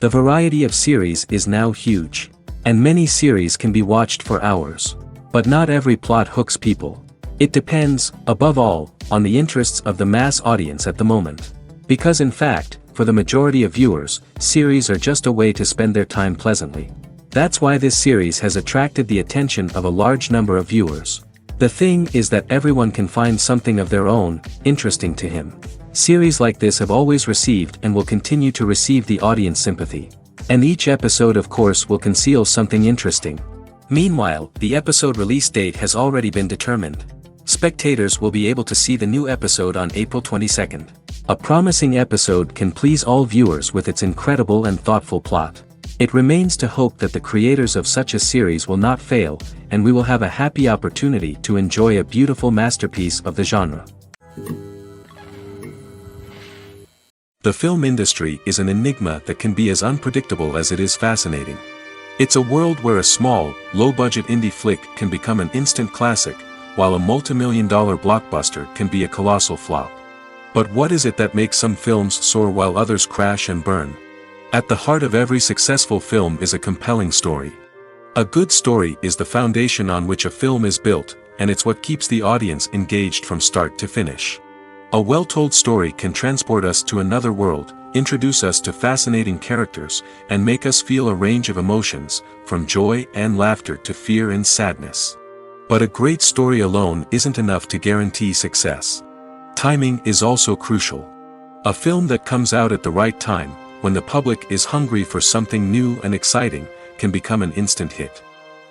The variety of series is now huge. And many series can be watched for hours. But not every plot hooks people. It depends, above all, on the interests of the mass audience at the moment. Because in fact, for the majority of viewers, series are just a way to spend their time pleasantly. That's why this series has attracted the attention of a large number of viewers. The thing is that everyone can find something of their own, interesting to him. Series like this have always received and will continue to receive the audience sympathy. And each episode of course will conceal something interesting. Meanwhile, the episode release date has already been determined. Spectators will be able to see the new episode on April 22nd. A promising episode can please all viewers with its incredible and thoughtful plot. It remains to hope that the creators of such a series will not fail, and we will have a happy opportunity to enjoy a beautiful masterpiece of the genre. The film industry is an enigma that can be as unpredictable as it is fascinating. It's a world where a small, low-budget indie flick can become an instant classic, while a multi-million-dollar blockbuster can be a colossal flop. But what is it that makes some films soar while others crash and burn? At the heart of every successful film is a compelling story. A good story is the foundation on which a film is built, and it's what keeps the audience engaged from start to finish. A well-told story can transport us to another world, introduce us to fascinating characters, and make us feel a range of emotions, from joy and laughter to fear and sadness. But a great story alone isn't enough to guarantee success. Timing is also crucial. A film that comes out at the right time, when the public is hungry for something new and exciting, can become an instant hit.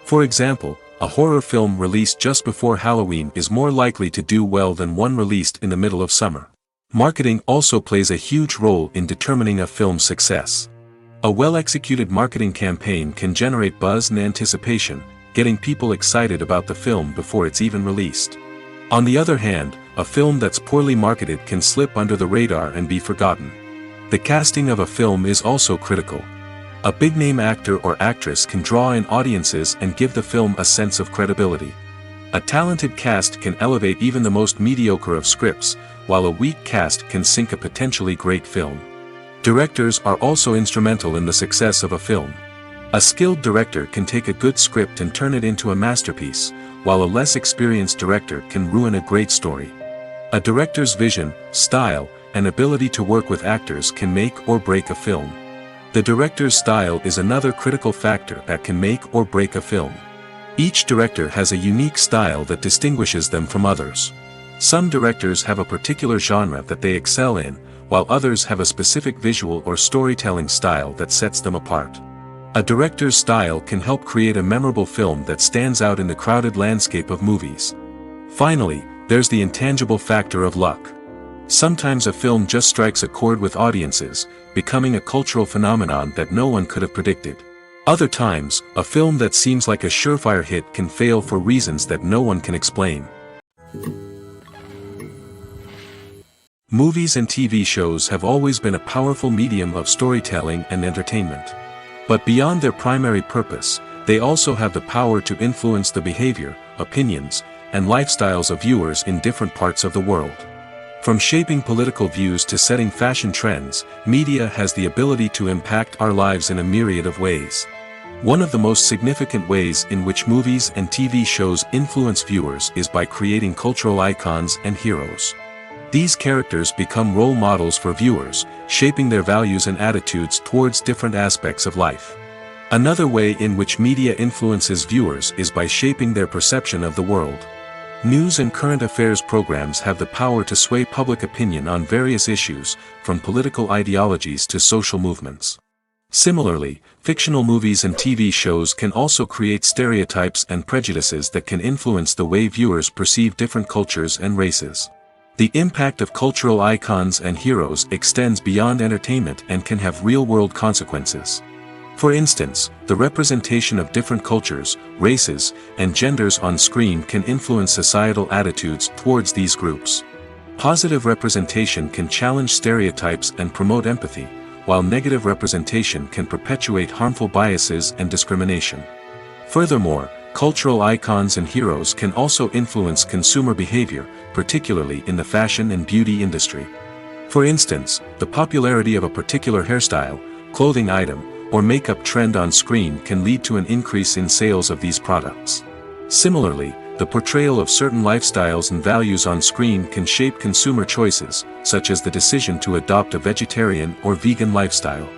For example, a horror film released just before Halloween is more likely to do well than one released in the middle of summer. Marketing also plays a huge role in determining a film's success. A well-executed marketing campaign can generate buzz and anticipation, getting people excited about the film before it's even released. On the other hand, a film that's poorly marketed can slip under the radar and be forgotten. The casting of a film is also critical. A big-name actor or actress can draw in audiences and give the film a sense of credibility. A talented cast can elevate even the most mediocre of scripts, while a weak cast can sink a potentially great film. Directors are also instrumental in the success of a film. A skilled director can take a good script and turn it into a masterpiece, while a less experienced director can ruin a great story. A director's vision, style, and ability to work with actors can make or break a film. The director's style is another critical factor that can make or break a film. Each director has a unique style that distinguishes them from others. Some directors have a particular genre that they excel in, while others have a specific visual or storytelling style that sets them apart. A director's style can help create a memorable film that stands out in the crowded landscape of movies. Finally, there's the intangible factor of luck. Sometimes a film just strikes a chord with audiences, becoming a cultural phenomenon that no one could have predicted. Other times, a film that seems like a surefire hit can fail for reasons that no one can explain. Movies and TV shows have always been a powerful medium of storytelling and entertainment. But beyond their primary purpose, they also have the power to influence the behavior, opinions, and lifestyles of viewers in different parts of the world. From shaping political views to setting fashion trends, media has the ability to impact our lives in a myriad of ways. One of the most significant ways in which movies and TV shows influence viewers is by creating cultural icons and heroes. These characters become role models for viewers, shaping their values and attitudes towards different aspects of life. Another way in which media influences viewers is by shaping their perception of the world. News and current affairs programs have the power to sway public opinion on various issues, from political ideologies to social movements. Similarly, fictional movies and TV shows can also create stereotypes and prejudices that can influence the way viewers perceive different cultures and races. The impact of cultural icons and heroes extends beyond entertainment and can have real-world consequences. For instance, the representation of different cultures, races, and genders on screen can influence societal attitudes towards these groups. Positive representation can challenge stereotypes and promote empathy, while negative representation can perpetuate harmful biases and discrimination. Furthermore, cultural icons and heroes can also influence consumer behavior, particularly in the fashion and beauty industry. For instance, the popularity of a particular hairstyle, clothing item, or makeup trend on screen can lead to an increase in sales of these products. Similarly, the portrayal of certain lifestyles and values on screen can shape consumer choices, such as the decision to adopt a vegetarian or vegan lifestyle.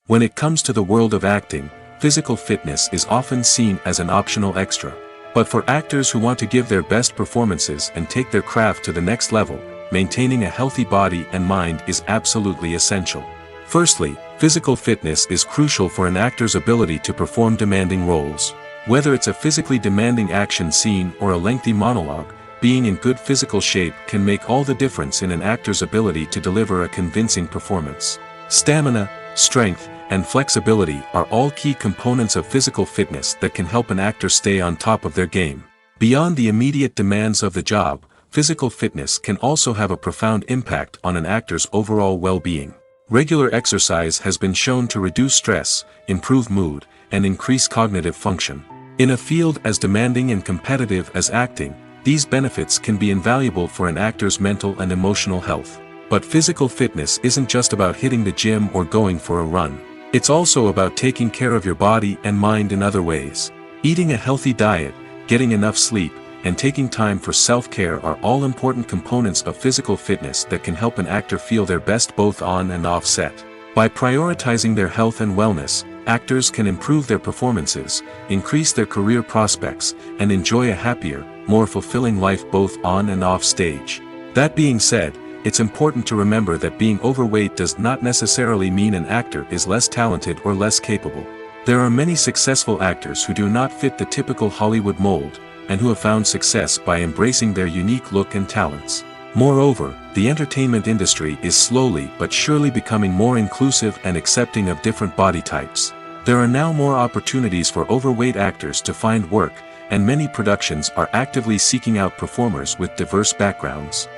When it comes to the world of acting, physical fitness is often seen as an optional extra. But for actors who want to give their best performances and take their craft to the next level, maintaining a healthy body and mind is absolutely essential. Firstly, physical fitness is crucial for an actor's ability to perform demanding roles. Whether it's a physically demanding action scene or a lengthy monologue, being in good physical shape can make all the difference in an actor's ability to deliver a convincing performance. Stamina, strength, and flexibility are all key components of physical fitness that can help an actor stay on top of their game. Beyond the immediate demands of the job, physical fitness can also have a profound impact on an actor's overall well-being. Regular exercise has been shown to reduce stress, improve mood, and increase cognitive function. In a field as demanding and competitive as acting, these benefits can be invaluable for an actor's mental and emotional health. But physical fitness isn't just about hitting the gym or going for a run. It's also about taking care of your body and mind in other ways. Eating a healthy diet, getting enough sleep, and taking time for self-care are all important components of physical fitness that can help an actor feel their best both on and off set. By prioritizing their health and wellness, actors can improve their performances, increase their career prospects, and enjoy a happier, more fulfilling life both on and off stage. That being said, it's important to remember that being overweight does not necessarily mean an actor is less talented or less capable. There are many successful actors who do not fit the typical Hollywood mold, and who have found success by embracing their unique look and talents. Moreover, the entertainment industry is slowly but surely becoming more inclusive and accepting of different body types. There are now more opportunities for overweight actors to find work, and many productions are actively seeking out performers with diverse backgrounds.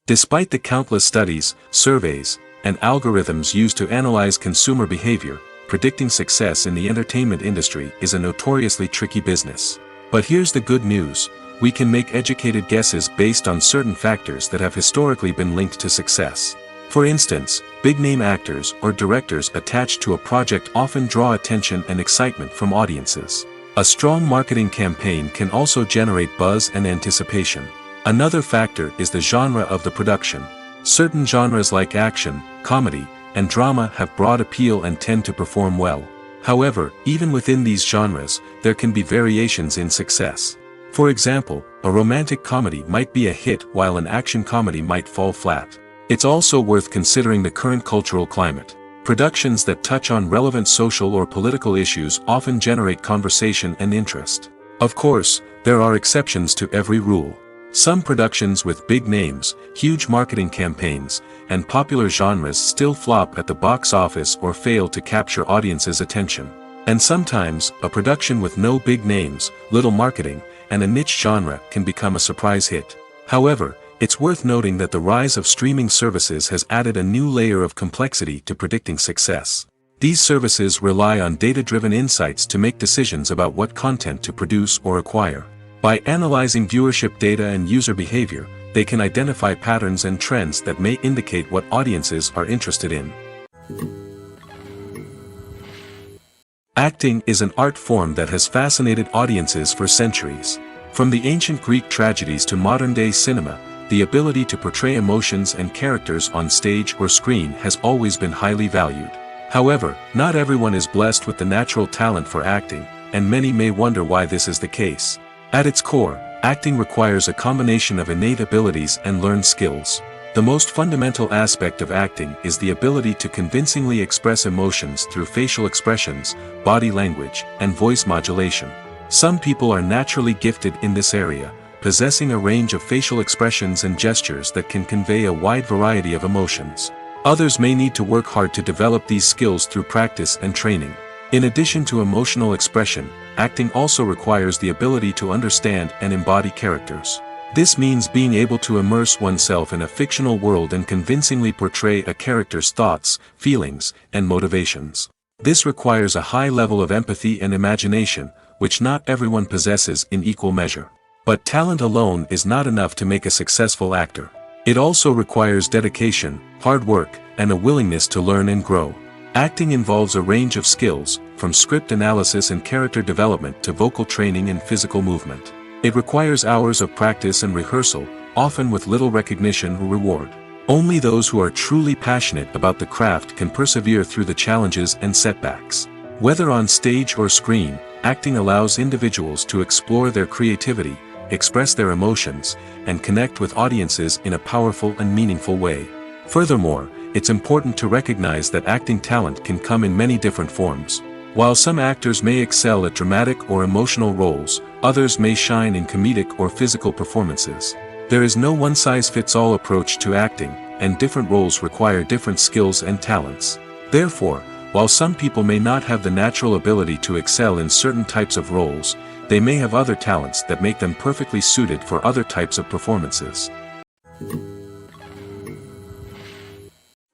Despite the countless studies, surveys, and algorithms used to analyze consumer behavior, predicting success in the entertainment industry is a notoriously tricky business. But here's the good news: we can make educated guesses based on certain factors that have historically been linked to success. For instance, big-name actors or directors attached to a project often draw attention and excitement from audiences. A strong marketing campaign can also generate buzz and anticipation. Another factor is the genre of the production. Certain genres like action, comedy, and drama have broad appeal and tend to perform well. However, even within these genres, there can be variations in success. For example, a romantic comedy might be a hit while an action comedy might fall flat. It's also worth considering the current cultural climate. Productions that touch on relevant social or political issues often generate conversation and interest. Of course, there are exceptions to every rule. Some productions with big names, huge marketing campaigns, and popular genres still flop at the box office or fail to capture audiences' attention. And sometimes, a production with no big names, little marketing, and a niche genre can become a surprise hit. However, it's worth noting that the rise of streaming services has added a new layer of complexity to predicting success. These services rely on data-driven insights to make decisions about what content to produce or acquire. By analyzing viewership data and user behavior, they can identify patterns and trends that may indicate what audiences are interested in. Acting is an art form that has fascinated audiences for centuries. From the ancient Greek tragedies to modern-day cinema, the ability to portray emotions and characters on stage or screen has always been highly valued. However, not everyone is blessed with the natural talent for acting, and many may wonder why this is the case. At its core, acting requires a combination of innate abilities and learned skills. The most fundamental aspect of acting is the ability to convincingly express emotions through facial expressions, body language, and voice modulation. Some people are naturally gifted in this area, possessing a range of facial expressions and gestures that can convey a wide variety of emotions. Others may need to work hard to develop these skills through practice and training. In addition to emotional expression, acting also requires the ability to understand and embody characters. This means being able to immerse oneself in a fictional world and convincingly portray a character's thoughts, feelings, and motivations. This requires a high level of empathy and imagination, which not everyone possesses in equal measure. But talent alone is not enough to make a successful actor. It also requires dedication, hard work, and a willingness to learn and grow. Acting involves a range of skills, from script analysis and character development to vocal training and physical movement. It requires hours of practice and rehearsal, often with little recognition or reward. Only those who are truly passionate about the craft can persevere through the challenges and setbacks. Whether on stage or screen, acting allows individuals to explore their creativity, express their emotions, and connect with audiences in a powerful and meaningful way. Furthermore, it's important to recognize that acting talent can come in many different forms. While some actors may excel at dramatic or emotional roles, others may shine in comedic or physical performances. There is no one-size-fits-all approach to acting, and different roles require different skills and talents. Therefore, while some people may not have the natural ability to excel in certain types of roles, they may have other talents that make them perfectly suited for other types of performances.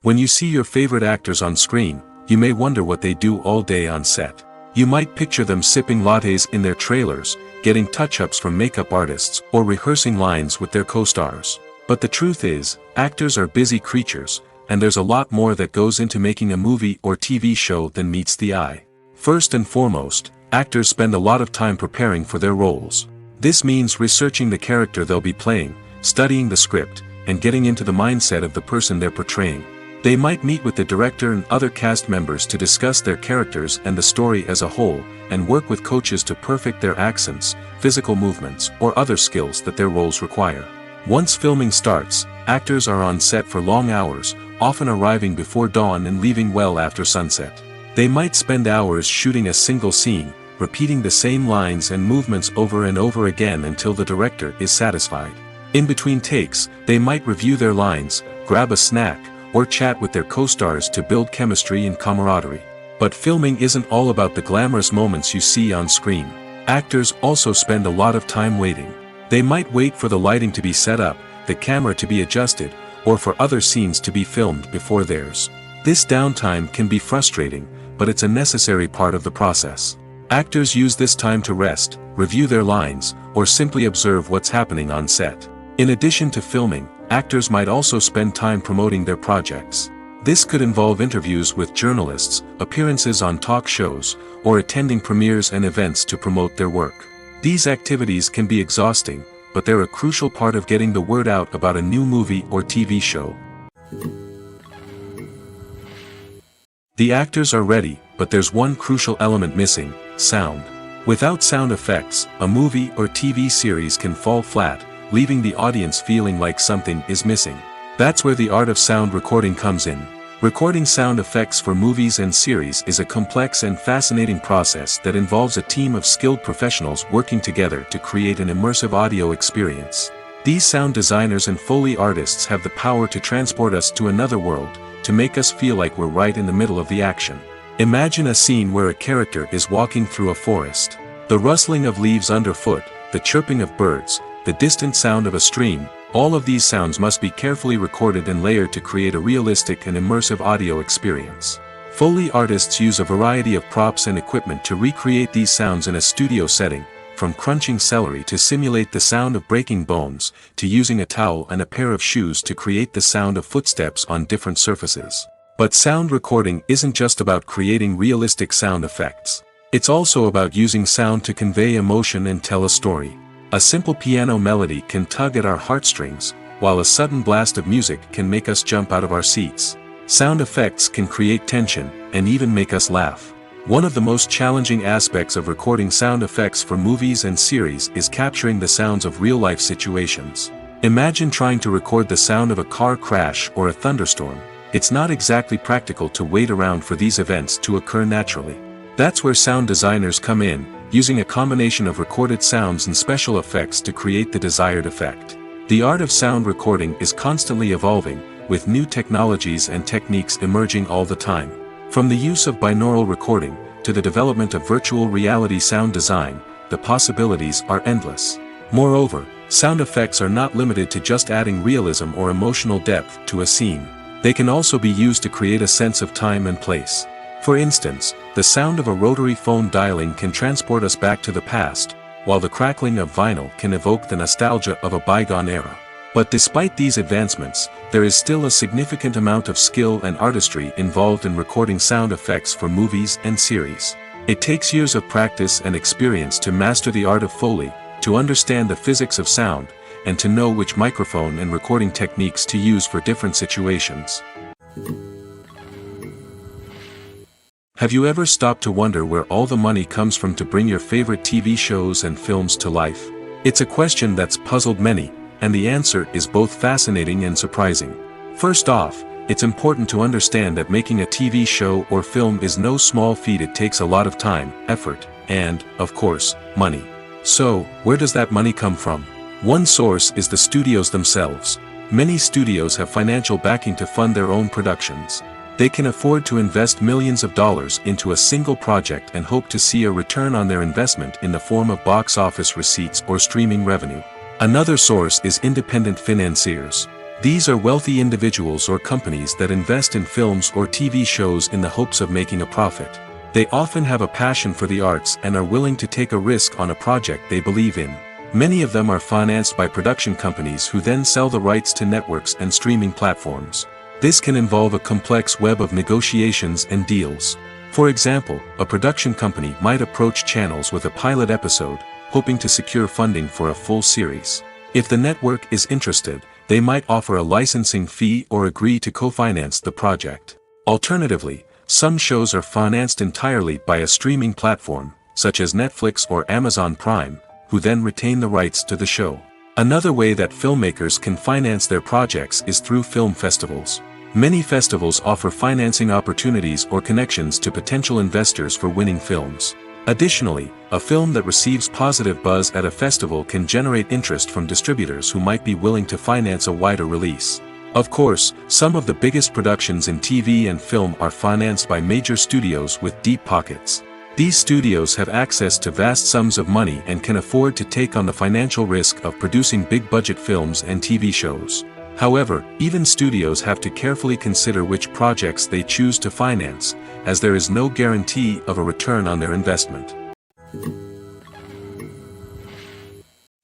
When you see your favorite actors on screen, you may wonder what they do all day on set. You might picture them sipping lattes in their trailers, getting touch-ups from makeup artists, or rehearsing lines with their co-stars. But the truth is, actors are busy creatures, and there's a lot more that goes into making a movie or TV show than meets the eye. First and foremost, actors spend a lot of time preparing for their roles. This means researching the character they'll be playing, studying the script, and getting into the mindset of the person they're portraying. They might meet with the director and other cast members to discuss their characters and the story as a whole, and work with coaches to perfect their accents, physical movements, or other skills that their roles require. Once filming starts, actors are on set for long hours, often arriving before dawn and leaving well after sunset. They might spend hours shooting a single scene, repeating the same lines and movements over and over again until the director is satisfied. In between takes, they might review their lines, grab a snack, or chat with their co-stars to build chemistry and camaraderie. But filming isn't all about the glamorous moments you see on screen. Actors also spend a lot of time waiting. They might wait for the lighting to be set up, the camera to be adjusted, or for other scenes to be filmed before theirs. This downtime can be frustrating, but it's a necessary part of the process. Actors use this time to rest, review their lines, or simply observe what's happening on set. In addition to filming, actors might also spend time promoting their projects. This could involve interviews with journalists, appearances on talk shows, or attending premieres and events to promote their work. These activities can be exhausting, but they're a crucial part of getting the word out about a new movie or TV show. The actors are ready, but there's one crucial element missing: sound. Without sound effects, a movie or TV series can fall flat, leaving the audience feeling like something is missing. That's where the art of sound recording comes in. Recording sound effects for movies and series is a complex and fascinating process that involves a team of skilled professionals working together to create an immersive audio experience. These sound designers and Foley artists have the power to transport us to another world, to make us feel like we're right in the middle of the action. Imagine a scene where a character is walking through a forest. The rustling of leaves underfoot, the chirping of birds, the distant sound of a stream, all of these sounds must be carefully recorded and layered to create a realistic and immersive audio experience. Foley artists use a variety of props and equipment to recreate these sounds in a studio setting, from crunching celery to simulate the sound of breaking bones, to using a towel and a pair of shoes to create the sound of footsteps on different surfaces. But sound recording isn't just about creating realistic sound effects. It's also about using sound to convey emotion and tell a story. A simple piano melody can tug at our heartstrings, while a sudden blast of music can make us jump out of our seats. Sound effects can create tension, and even make us laugh. One of the most challenging aspects of recording sound effects for movies and series is capturing the sounds of real-life situations. Imagine trying to record the sound of a car crash or a thunderstorm. It's not exactly practical to wait around for these events to occur naturally. That's where sound designers come in, using a combination of recorded sounds and special effects to create the desired effect. The art of sound recording is constantly evolving, with new technologies and techniques emerging all the time. From the use of binaural recording, to the development of virtual reality sound design, the possibilities are endless. Moreover, sound effects are not limited to just adding realism or emotional depth to a scene. They can also be used to create a sense of time and place. For instance, the sound of a rotary phone dialing can transport us back to the past, while the crackling of vinyl can evoke the nostalgia of a bygone era. But despite these advancements, there is still a significant amount of skill and artistry involved in recording sound effects for movies and series. It takes years of practice and experience to master the art of Foley, to understand the physics of sound, and to know which microphone and recording techniques to use for different situations. Have you ever stopped to wonder where all the money comes from to bring your favorite TV shows and films to life? It's a question that's puzzled many, and the answer is both fascinating and surprising. First off, it's important to understand that making a TV show or film is no small feat. It takes a lot of time, effort, and, of course, money. So, where does that money come from? One source is the studios themselves. Many studios have financial backing to fund their own productions. They can afford to invest millions of dollars into a single project and hope to see a return on their investment in the form of box office receipts or streaming revenue. Another source is independent financiers. These are wealthy individuals or companies that invest in films or TV shows in the hopes of making a profit. They often have a passion for the arts and are willing to take a risk on a project they believe in. Many of them are financed by production companies who then sell the rights to networks and streaming platforms. This can involve a complex web of negotiations and deals. For example, a production company might approach channels with a pilot episode, hoping to secure funding for a full series. If the network is interested, they might offer a licensing fee or agree to co-finance the project. Alternatively, some shows are financed entirely by a streaming platform, such as Netflix or Amazon Prime, who then retain the rights to the show. Another way that filmmakers can finance their projects is through film festivals. Many festivals offer financing opportunities or connections to potential investors for winning films. Additionally, a film that receives positive buzz at a festival can generate interest from distributors who might be willing to finance a wider release. Of course, some of the biggest productions in TV and film are financed by major studios with deep pockets. These studios have access to vast sums of money and can afford to take on the financial risk of producing big-budget films and TV shows. However, even studios have to carefully consider which projects they choose to finance, as there is no guarantee of a return on their investment.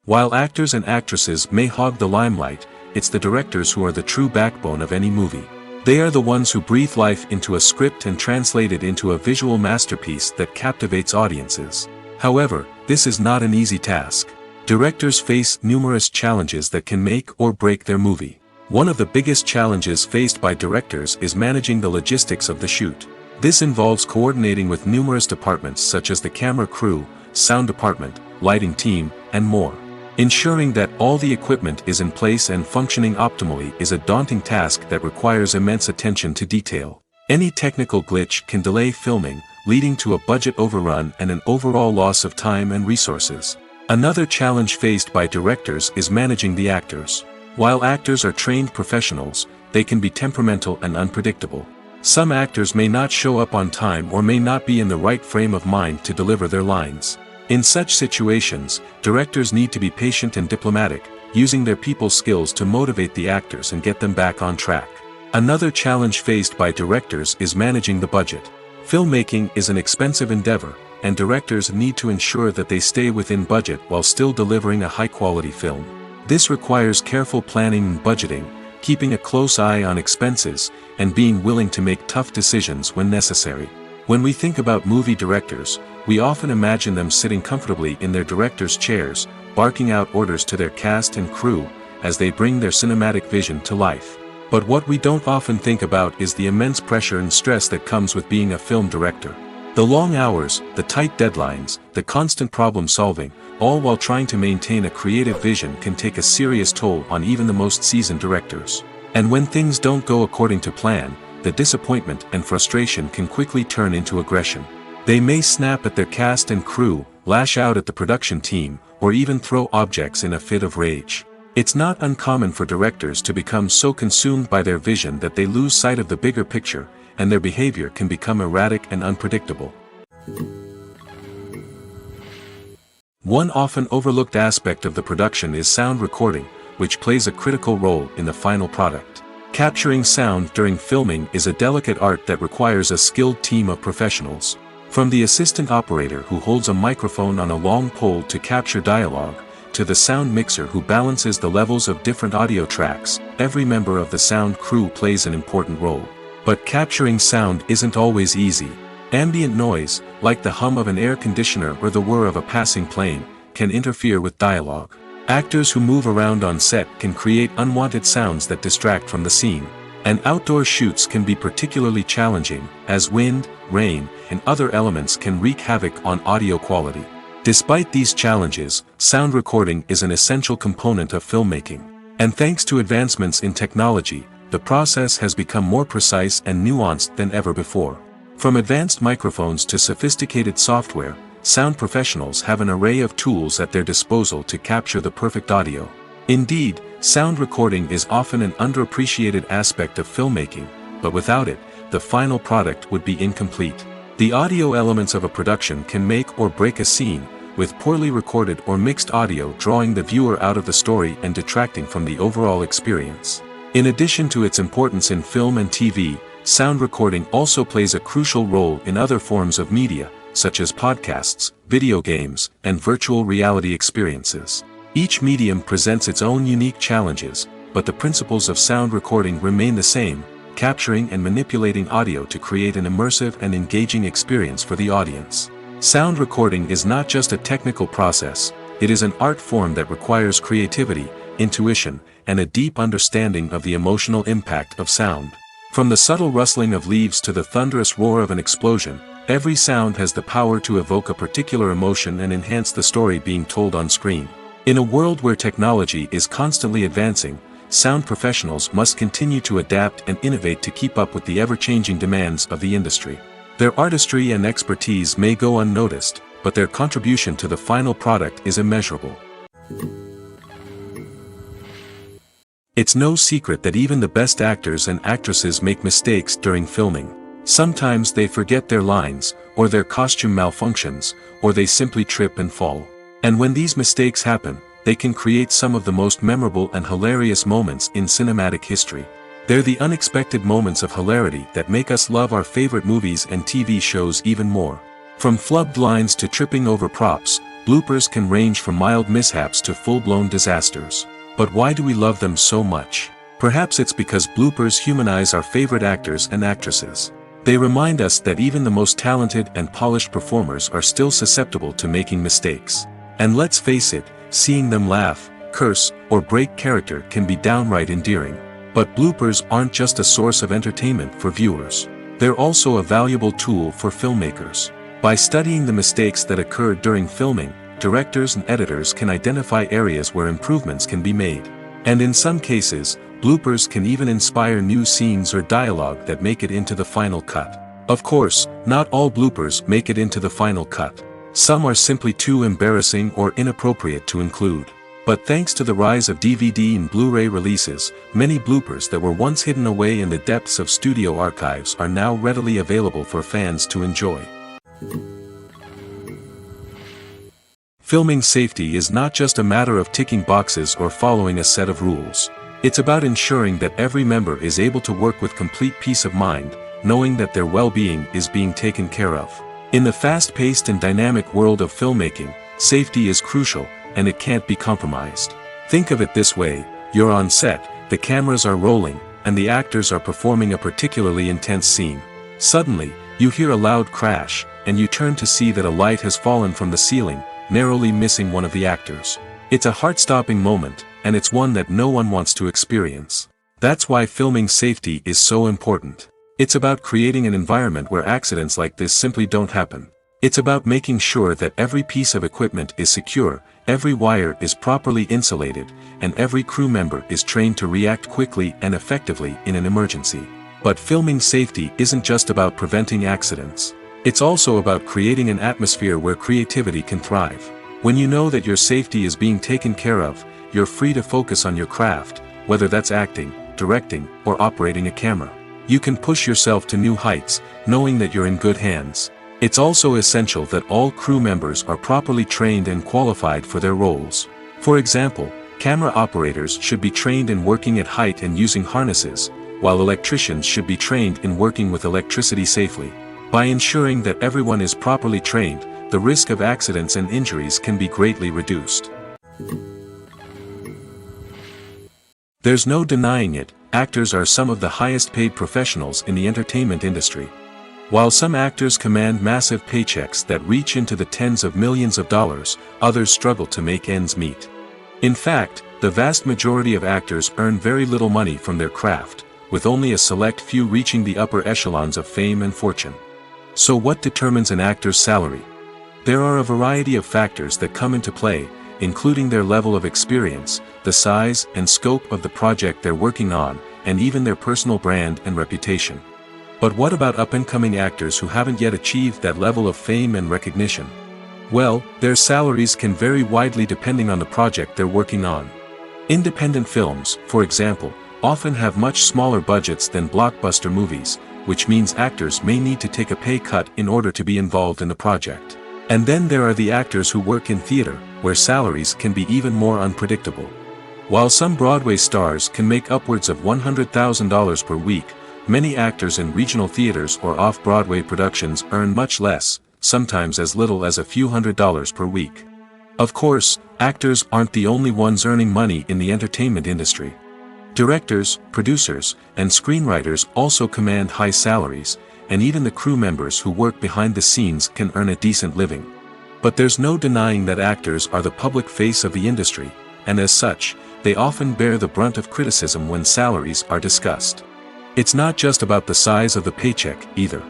While actors and actresses may hog the limelight, it's the directors who are the true backbone of any movie. They are the ones who breathe life into a script and translate it into a visual masterpiece that captivates audiences. However, this is not an easy task. Directors face numerous challenges that can make or break their movie. One of the biggest challenges faced by directors is managing the logistics of the shoot. This involves coordinating with numerous departments such as the camera crew, sound department, lighting team, and more. Ensuring that all the equipment is in place and functioning optimally is a daunting task that requires immense attention to detail. Any technical glitch can delay filming, leading to a budget overrun and an overall loss of time and resources. Another challenge faced by directors is managing the actors. While actors are trained professionals, they can be temperamental and unpredictable. Some actors may not show up on time or may not be in the right frame of mind to deliver their lines. In such situations, directors need to be patient and diplomatic, using their people skills to motivate the actors and get them back on track. Another challenge faced by directors is managing the budget. Filmmaking is an expensive endeavor, and directors need to ensure that they stay within budget while still delivering a high-quality film. This requires careful planning and budgeting, keeping a close eye on expenses, and being willing to make tough decisions when necessary. When we think about movie directors, we often imagine them sitting comfortably in their director's chairs, barking out orders to their cast and crew, as they bring their cinematic vision to life. But what we don't often think about is the immense pressure and stress that comes with being a film director. The long hours, the tight deadlines, the constant problem solving, all while trying to maintain a creative vision can take a serious toll on even the most seasoned directors. And when things don't go according to plan, the disappointment and frustration can quickly turn into aggression. They may snap at their cast and crew, lash out at the production team, or even throw objects in a fit of rage. It's not uncommon for directors to become so consumed by their vision that they lose sight of the bigger picture, and their behavior can become erratic and unpredictable. One often overlooked aspect of the production is sound recording, which plays a critical role in the final product. Capturing sound during filming is a delicate art that requires a skilled team of professionals. From the assistant operator who holds a microphone on a long pole to capture dialogue, to the sound mixer who balances the levels of different audio tracks, every member of the sound crew plays an important role. But capturing sound isn't always easy. Ambient noise, like the hum of an air conditioner or the whir of a passing plane, can interfere with dialogue. Actors who move around on set can create unwanted sounds that distract from the scene. And outdoor shoots can be particularly challenging, as wind, rain, and other elements can wreak havoc on audio quality. Despite these challenges, sound recording is an essential component of filmmaking. And thanks to advancements in technology, the process has become more precise and nuanced than ever before. From advanced microphones to sophisticated software, sound professionals have an array of tools at their disposal to capture the perfect audio. Indeed, sound recording is often an underappreciated aspect of filmmaking, but without it, the final product would be incomplete. The audio elements of a production can make or break a scene, with poorly recorded or mixed audio drawing the viewer out of the story and detracting from the overall experience. In addition to its importance in film and TV, sound recording also plays a crucial role in other forms of media, such as podcasts, video games, and virtual reality experiences. Each medium presents its own unique challenges, but the principles of sound recording remain the same, capturing and manipulating audio to create an immersive and engaging experience for the audience. Sound recording is not just a technical process, it is an art form that requires creativity, intuition, and a deep understanding of the emotional impact of sound. From the subtle rustling of leaves to the thunderous roar of an explosion, every sound has the power to evoke a particular emotion and enhance the story being told on screen. In a world where technology is constantly advancing, sound professionals must continue to adapt and innovate to keep up with the ever-changing demands of the industry. Their artistry and expertise may go unnoticed, but their contribution to the final product is immeasurable. It's no secret that even the best actors and actresses make mistakes during filming. Sometimes they forget their lines, or their costume malfunctions, or they simply trip and fall. And when these mistakes happen, they can create some of the most memorable and hilarious moments in cinematic history. They're the unexpected moments of hilarity that make us love our favorite movies and TV shows even more. From flubbed lines to tripping over props, bloopers can range from mild mishaps to full-blown disasters. But why do we love them so much? Perhaps it's because bloopers humanize our favorite actors and actresses. They remind us that even the most talented and polished performers are still susceptible to making mistakes. And let's face it, seeing them laugh, curse, or break character can be downright endearing. But bloopers aren't just a source of entertainment for viewers. They're also a valuable tool for filmmakers. By studying the mistakes that occurred during filming, directors and editors can identify areas where improvements can be made. And in some cases, bloopers can even inspire new scenes or dialogue that make it into the final cut. Of course, not all bloopers make it into the final cut. Some are simply too embarrassing or inappropriate to include. But thanks to the rise of DVD and Blu-ray releases, many bloopers that were once hidden away in the depths of studio archives are now readily available for fans to enjoy. Filming safety is not just a matter of ticking boxes or following a set of rules. It's about ensuring that every member is able to work with complete peace of mind, knowing that their well-being is being taken care of. In the fast-paced and dynamic world of filmmaking, safety is crucial, and it can't be compromised. Think of it this way: you're on set, the cameras are rolling, and the actors are performing a particularly intense scene. Suddenly, you hear a loud crash, and you turn to see that a light has fallen from the ceiling, narrowly missing one of the actors. It's a heart-stopping moment, and it's one that no one wants to experience. That's why filming safety is so important. It's about creating an environment where accidents like this simply don't happen. It's about making sure that every piece of equipment is secure, every wire is properly insulated, and every crew member is trained to react quickly and effectively in an emergency. But filming safety isn't just about preventing accidents. It's also about creating an atmosphere where creativity can thrive. When you know that your safety is being taken care of, you're free to focus on your craft, whether that's acting, directing, or operating a camera. You can push yourself to new heights, knowing that you're in good hands. It's also essential that all crew members are properly trained and qualified for their roles. For example, camera operators should be trained in working at height and using harnesses, while electricians should be trained in working with electricity safely. By ensuring that everyone is properly trained, the risk of accidents and injuries can be greatly reduced. There's no denying it, actors are some of the highest paid professionals in the entertainment industry. While some actors command massive paychecks that reach into the tens of millions of dollars, others struggle to make ends meet. In fact, the vast majority of actors earn very little money from their craft, with only a select few reaching the upper echelons of fame and fortune. So what determines an actor's salary? There are a variety of factors that come into play, including their level of experience, the size and scope of the project they're working on, and even their personal brand and reputation. But what about up-and-coming actors who haven't yet achieved that level of fame and recognition? Well, their salaries can vary widely depending on the project they're working on. Independent films, for example, often have much smaller budgets than blockbuster movies, which means actors may need to take a pay cut in order to be involved in the project. And then there are the actors who work in theater, where salaries can be even more unpredictable. While some Broadway stars can make upwards of $100,000 per week, many actors in regional theaters or off-Broadway productions earn much less, sometimes as little as a few $100s per week. Of course, actors aren't the only ones earning money in the entertainment industry. Directors, producers, and screenwriters also command high salaries, and even the crew members who work behind the scenes can earn a decent living. But there's no denying that actors are the public face of the industry, and as such, they often bear the brunt of criticism when salaries are discussed. It's not just about the size of the paycheck, either.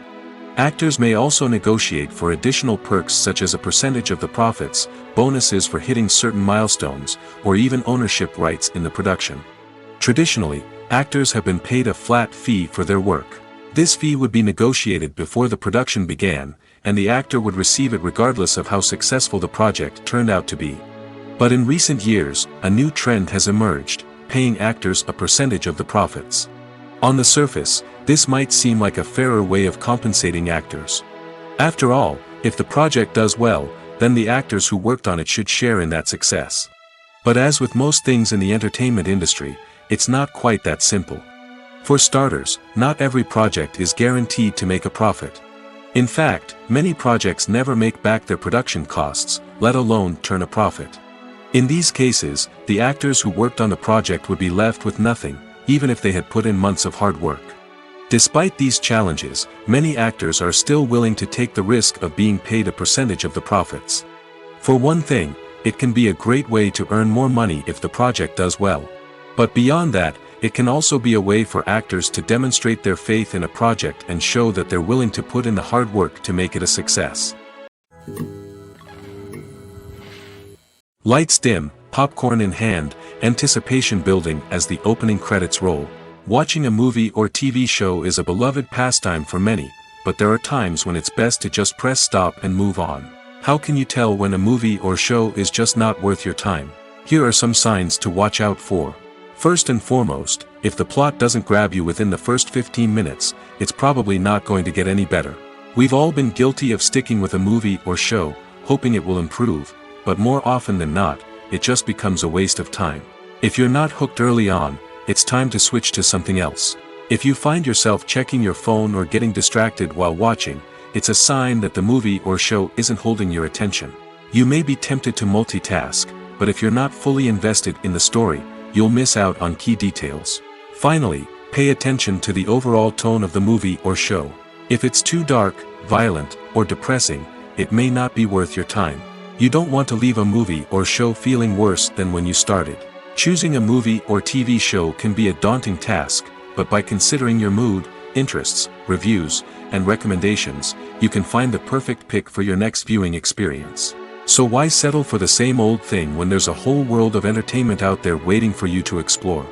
Actors may also negotiate for additional perks such as a percentage of the profits, bonuses for hitting certain milestones, or even ownership rights in the production. Traditionally, actors have been paid a flat fee for their work. This fee would be negotiated before the production began, and the actor would receive it regardless of how successful the project turned out to be. But in recent years, a new trend has emerged, paying actors a percentage of the profits. On the surface, this might seem like a fairer way of compensating actors. After all, if the project does well, then the actors who worked on it should share in that success. But as with most things in the entertainment industry, it's not quite that simple. For starters, not every project is guaranteed to make a profit. In fact, many projects never make back their production costs, let alone turn a profit. In these cases, the actors who worked on the project would be left with nothing, even if they had put in months of hard work. Despite these challenges, many actors are still willing to take the risk of being paid a percentage of the profits. For one thing, it can be a great way to earn more money if the project does well. But beyond that, it can also be a way for actors to demonstrate their faith in a project and show that they're willing to put in the hard work to make it a success. Lights dim, popcorn in hand, anticipation building as the opening credits roll. Watching a movie or TV show is a beloved pastime for many, but there are times when it's best to just press stop and move on. How can you tell when a movie or show is just not worth your time? Here are some signs to watch out for. First and foremost, if the plot doesn't grab you within the first 15 minutes, it's probably not going to get any better. We've all been guilty of sticking with a movie or show, hoping it will improve, but more often than not, it just becomes a waste of time. If you're not hooked early on, it's time to switch to something else. If you find yourself checking your phone or getting distracted while watching, it's a sign that the movie or show isn't holding your attention. You may be tempted to multitask, but if you're not fully invested in the story, you'll miss out on key details. Finally, pay attention to the overall tone of the movie or show. If it's too dark, violent, or depressing, it may not be worth your time. You don't want to leave a movie or show feeling worse than when you started. Choosing a movie or TV show can be a daunting task, but by considering your mood, interests, reviews, and recommendations, you can find the perfect pick for your next viewing experience. So why settle for the same old thing when there's a whole world of entertainment out there waiting for you to explore?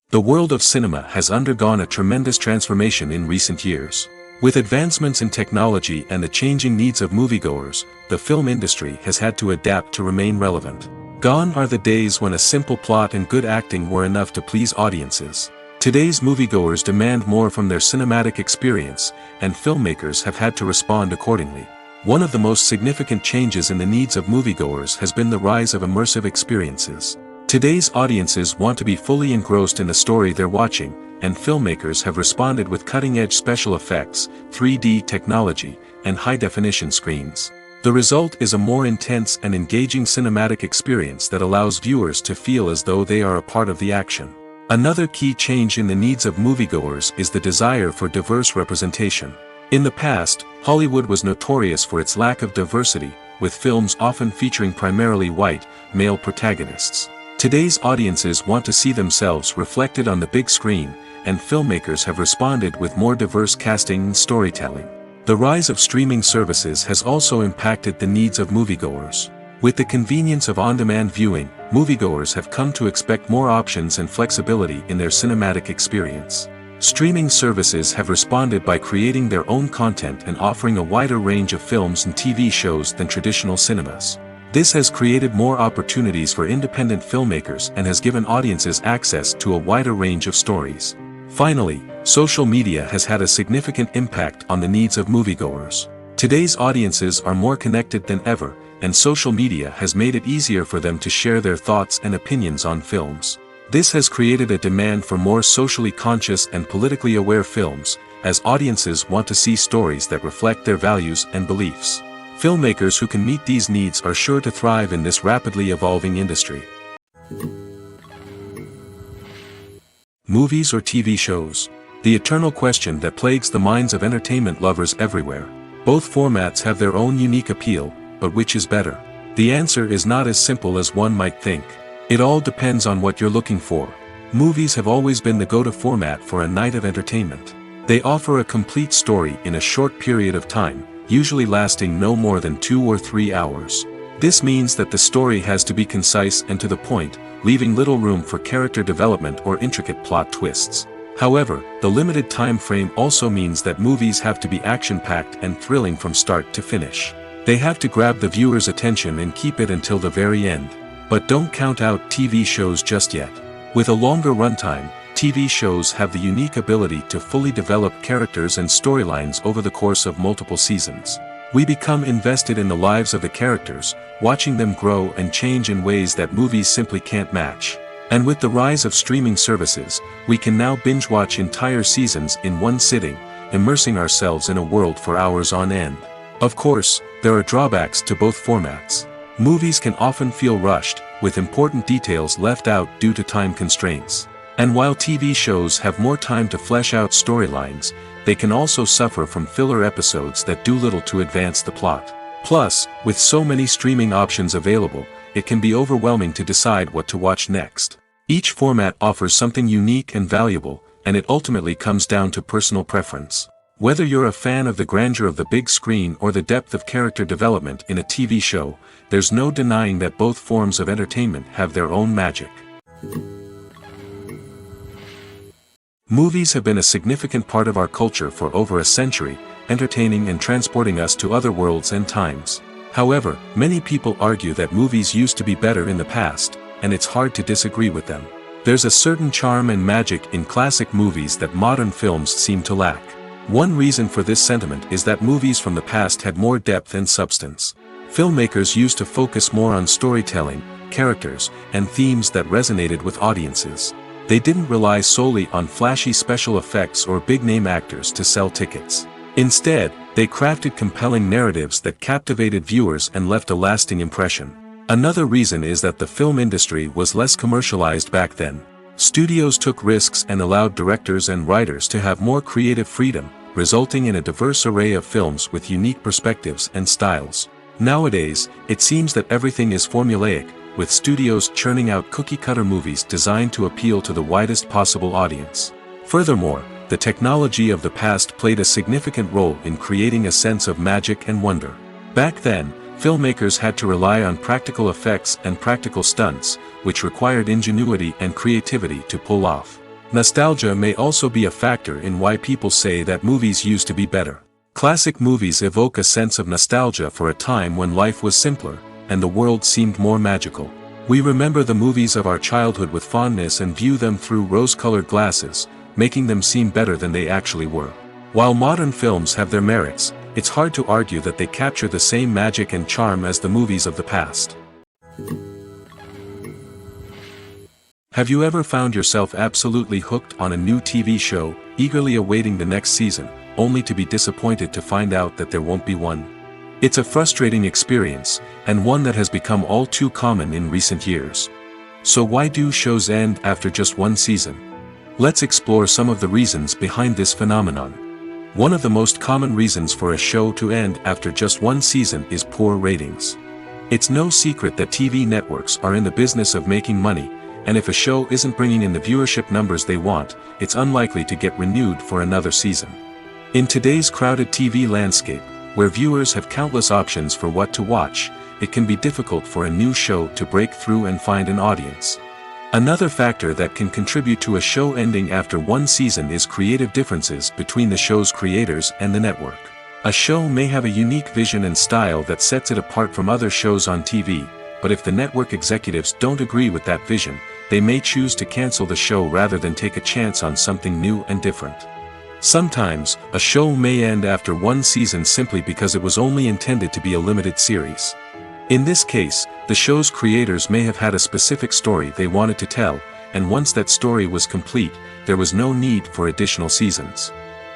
The world of cinema has undergone a tremendous transformation in recent years. With advancements in technology and the changing needs of moviegoers, the film industry has had to adapt to remain relevant. Gone are the days when a simple plot and good acting were enough to please audiences. Today's moviegoers demand more from their cinematic experience, and filmmakers have had to respond accordingly. One of the most significant changes in the needs of moviegoers has been the rise of immersive experiences. Today's audiences want to be fully engrossed in the story they're watching, and filmmakers have responded with cutting-edge special effects, 3D technology, and high-definition screens. The result is a more intense and engaging cinematic experience that allows viewers to feel as though they are a part of the action. Another key change in the needs of moviegoers is the desire for diverse representation. In the past, Hollywood was notorious for its lack of diversity, with films often featuring primarily white, male protagonists. Today's audiences want to see themselves reflected on the big screen, and filmmakers have responded with more diverse casting and storytelling. The rise of streaming services has also impacted the needs of moviegoers. With the convenience of on-demand viewing, moviegoers have come to expect more options and flexibility in their cinematic experience. Streaming services have responded by creating their own content and offering a wider range of films and TV shows than traditional cinemas. This has created more opportunities for independent filmmakers and has given audiences access to a wider range of stories. Finally, social media has had a significant impact on the needs of moviegoers. Today's audiences are more connected than ever, and social media has made it easier for them to share their thoughts and opinions on films. This has created a demand for more socially conscious and politically aware films, as audiences want to see stories that reflect their values and beliefs. Filmmakers who can meet these needs are sure to thrive in this rapidly evolving industry. Movies or TV shows? The eternal question that plagues the minds of entertainment lovers everywhere. Both formats have their own unique appeal, but which is better? The answer is not as simple as one might think. It all depends on what you're looking for. Movies have always been the go-to format for a night of entertainment. They offer a complete story in a short period of time, usually lasting no more than 2 or 3 hours. This means that the story has to be concise and to the point, leaving little room for character development or intricate plot twists. However, the limited time frame also means that movies have to be action-packed and thrilling from start to finish. They have to grab the viewer's attention and keep it until the very end. But don't count out TV shows just yet. With a longer runtime, TV shows have the unique ability to fully develop characters and storylines over the course of multiple seasons. We become invested in the lives of the characters, watching them grow and change in ways that movies simply can't match. And with the rise of streaming services, we can now binge-watch entire seasons in one sitting, immersing ourselves in a world for hours on end. Of course, there are drawbacks to both formats. Movies can often feel rushed, with important details left out due to time constraints. And while TV shows have more time to flesh out storylines, they can also suffer from filler episodes that do little to advance the plot. Plus, with so many streaming options available, it can be overwhelming to decide what to watch next. Each format offers something unique and valuable, and it ultimately comes down to personal preference. Whether you're a fan of the grandeur of the big screen or the depth of character development in a TV show, there's no denying that both forms of entertainment have their own magic. Movies have been a significant part of our culture for over a century, entertaining and transporting us to other worlds and times. However, many people argue that movies used to be better in the past, and it's hard to disagree with them. There's a certain charm and magic in classic movies that modern films seem to lack. One reason for this sentiment is that movies from the past had more depth and substance. Filmmakers used to focus more on storytelling, characters, and themes that resonated with audiences. They didn't rely solely on flashy special effects or big-name actors to sell tickets. Instead, they crafted compelling narratives that captivated viewers and left a lasting impression. Another reason is that the film industry was less commercialized back then. Studios took risks and allowed directors and writers to have more creative freedom, resulting in a diverse array of films with unique perspectives and styles. Nowadays, it seems that everything is formulaic, with studios churning out cookie-cutter movies designed to appeal to the widest possible audience. Furthermore, the technology of the past played a significant role in creating a sense of magic and wonder. Back then, filmmakers had to rely on practical effects and practical stunts, which required ingenuity and creativity to pull off. Nostalgia may also be a factor in why people say that movies used to be better. Classic movies evoke a sense of nostalgia for a time when life was simpler, and the world seemed more magical. We remember the movies of our childhood with fondness and view them through rose-colored glasses, making them seem better than they actually were. While modern films have their merits, it's hard to argue that they capture the same magic and charm as the movies of the past. Have you ever found yourself absolutely hooked on a new TV show, eagerly awaiting the next season, only to be disappointed to find out that there won't be one? It's a frustrating experience, and one that has become all too common in recent years. So why do shows end after just one season? Let's explore some of the reasons behind this phenomenon. One of the most common reasons for a show to end after just one season is poor ratings. It's no secret that TV networks are in the business of making money, and if a show isn't bringing in the viewership numbers they want, it's unlikely to get renewed for another season. In today's crowded TV landscape, where viewers have countless options for what to watch, it can be difficult for a new show to break through and find an audience. Another factor that can contribute to a show ending after one season is creative differences between the show's creators and the network. A show may have a unique vision and style that sets it apart from other shows on TV, but if the network executives don't agree with that vision, they may choose to cancel the show rather than take a chance on something new and different. Sometimes, a show may end after one season simply because it was only intended to be a limited series. In this case, the show's creators may have had a specific story they wanted to tell, and once that story was complete, there was no need for additional seasons.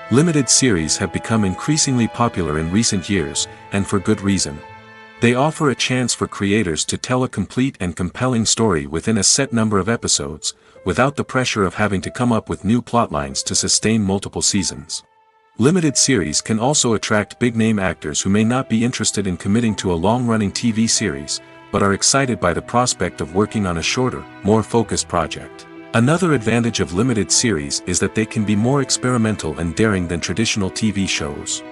Limited series have become increasingly popular in recent years, and for good reason. They offer a chance for creators to tell a complete and compelling story within a set number of episodes, without the pressure of having to come up with new plotlines to sustain multiple seasons. Limited series can also attract big-name actors who may not be interested in committing to a long-running TV series, but are excited by the prospect of working on a shorter, more focused project. Another advantage of limited series is that they can be more experimental and daring than traditional TV shows.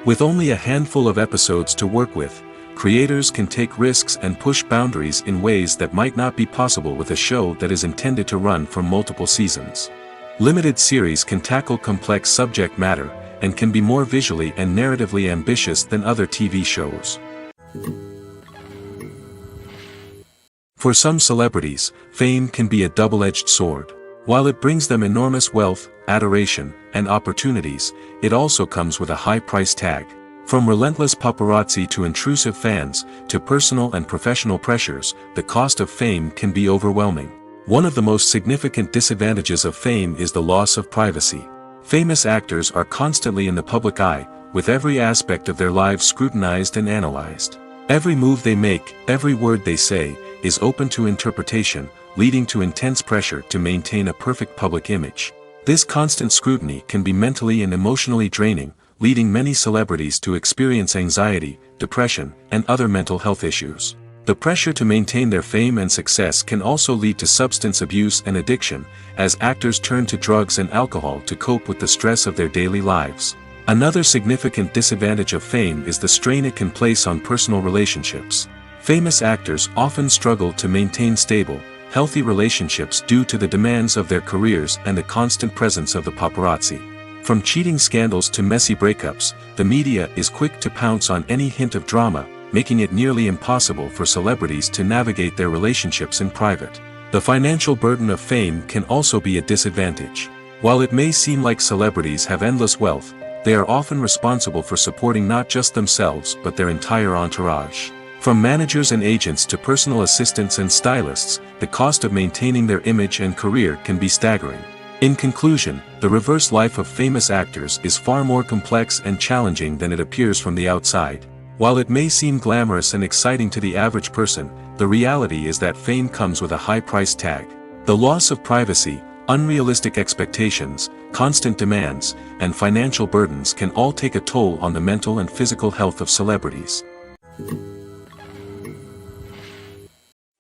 With only a handful of episodes to work with, creators can take risks and push boundaries in ways that might not be possible with a show that is intended to run for multiple seasons. Limited series can tackle complex subject matter, and can be more visually and narratively ambitious than other TV shows. For some celebrities, fame can be a double-edged sword. While it brings them enormous wealth, adoration, and opportunities, it also comes with a high price tag. From relentless paparazzi to intrusive fans, to personal and professional pressures, the cost of fame can be overwhelming. One of the most significant disadvantages of fame is the loss of privacy. Famous actors are constantly in the public eye, with every aspect of their lives scrutinized and analyzed. Every move they make, every word they say, is open to interpretation, leading to intense pressure to maintain a perfect public image. This constant scrutiny can be mentally and emotionally draining, leading many celebrities to experience anxiety, depression, and other mental health issues. The pressure to maintain their fame and success can also lead to substance abuse and addiction, as actors turn to drugs and alcohol to cope with the stress of their daily lives. Another significant disadvantage of fame is the strain it can place on personal relationships. Famous actors often struggle to maintain stable, healthy relationships due to the demands of their careers and the constant presence of the paparazzi. From cheating scandals to messy breakups, the media is quick to pounce on any hint of drama, making it nearly impossible for celebrities to navigate their relationships in private. The financial burden of fame can also be a disadvantage. While it may seem like celebrities have endless wealth, they are often responsible for supporting not just themselves but their entire entourage. From managers and agents to personal assistants and stylists, the cost of maintaining their image and career can be staggering. In conclusion, the reverse life of famous actors is far more complex and challenging than it appears from the outside. While it may seem glamorous and exciting to the average person, the reality is that fame comes with a high price tag. The loss of privacy, unrealistic expectations, constant demands, and financial burdens can all take a toll on the mental and physical health of celebrities.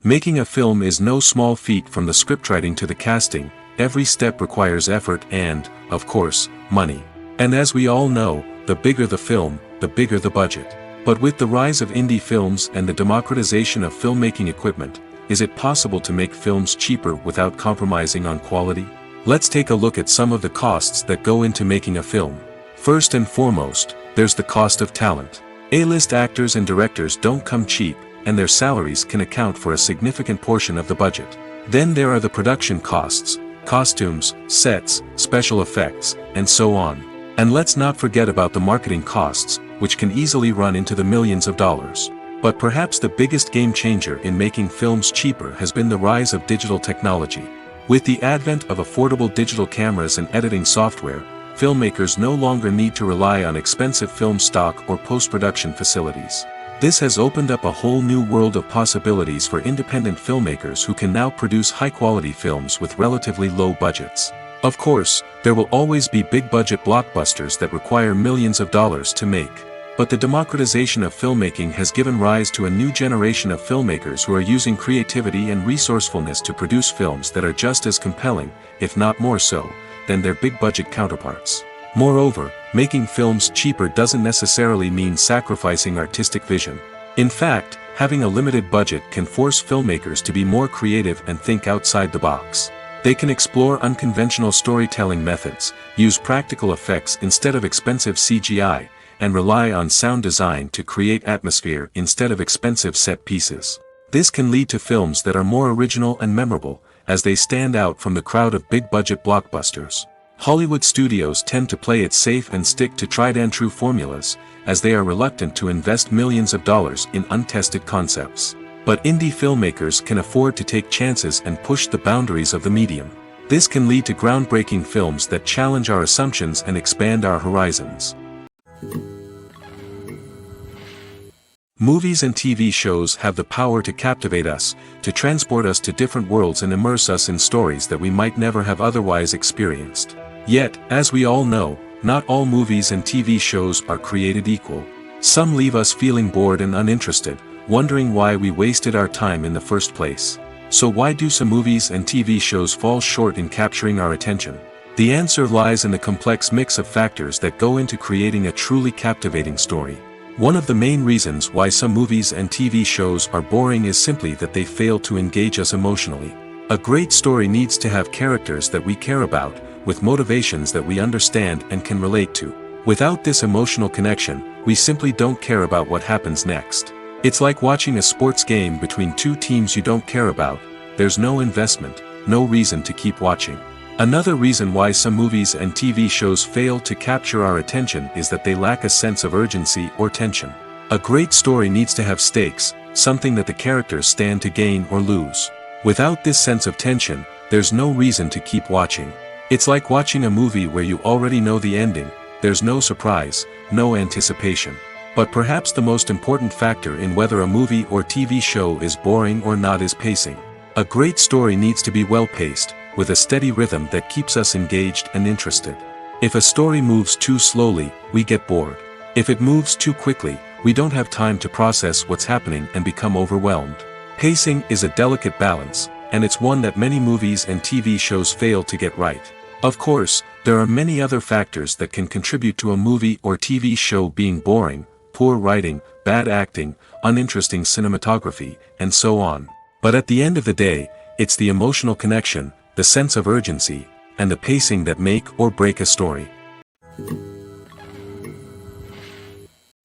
Making a film is no small feat. From the scriptwriting to the casting, every step requires effort and, of course, money. And as we all know, the bigger the film, the bigger the budget. But with the rise of indie films and the democratization of filmmaking equipment, is it possible to make films cheaper without compromising on quality? Let's take a look at some of the costs that go into making a film. First and foremost, there's the cost of talent. A-list actors and directors don't come cheap, and their salaries can account for a significant portion of the budget. Then there are the production costs, costumes, sets, special effects, and so on. And let's not forget about the marketing costs, which can easily run into the millions of dollars. But perhaps the biggest game changer in making films cheaper has been the rise of digital technology. With the advent of affordable digital cameras and editing software, filmmakers no longer need to rely on expensive film stock or post-production facilities. This has opened up a whole new world of possibilities for independent filmmakers who can now produce high-quality films with relatively low budgets. Of course, there will always be big-budget blockbusters that require millions of dollars to make. But the democratization of filmmaking has given rise to a new generation of filmmakers who are using creativity and resourcefulness to produce films that are just as compelling, if not more so, than their big-budget counterparts. Moreover, making films cheaper doesn't necessarily mean sacrificing artistic vision. In fact, having a limited budget can force filmmakers to be more creative and think outside the box. They can explore unconventional storytelling methods, use practical effects instead of expensive CGI, and rely on sound design to create atmosphere instead of expensive set pieces. This can lead to films that are more original and memorable, as they stand out from the crowd of big-budget blockbusters. Hollywood studios tend to play it safe and stick to tried-and-true formulas, as they are reluctant to invest millions of dollars in untested concepts. But indie filmmakers can afford to take chances and push the boundaries of the medium. This can lead to groundbreaking films that challenge our assumptions and expand our horizons. Movies and TV shows have the power to captivate us, to transport us to different worlds and immerse us in stories that we might never have otherwise experienced. Yet, as we all know, not all movies and TV shows are created equal. Some leave us feeling bored and uninterested, wondering why we wasted our time in the first place. So why do some movies and TV shows fall short in capturing our attention? The answer lies in the complex mix of factors that go into creating a truly captivating story. One of the main reasons why some movies and TV shows are boring is simply that they fail to engage us emotionally. A great story needs to have characters that we care about, with motivations that we understand and can relate to. Without this emotional connection, we simply don't care about what happens next. It's like watching a sports game between two teams you don't care about. There's no investment, no reason to keep watching. Another reason why some movies and TV shows fail to capture our attention is that they lack a sense of urgency or tension. A great story needs to have stakes, something that the characters stand to gain or lose. Without this sense of tension, there's no reason to keep watching. It's like watching a movie where you already know the ending. There's no surprise, no anticipation. But perhaps the most important factor in whether a movie or TV show is boring or not is pacing. A great story needs to be well-paced, with a steady rhythm that keeps us engaged and interested. If a story moves too slowly, we get bored. If it moves too quickly, we don't have time to process what's happening and become overwhelmed. Pacing is a delicate balance, and it's one that many movies and TV shows fail to get right. Of course, there are many other factors that can contribute to a movie or TV show being boring: poor writing, bad acting, uninteresting cinematography, and so on. But at the end of the day, it's the emotional connection, the sense of urgency, and the pacing that make or break a story.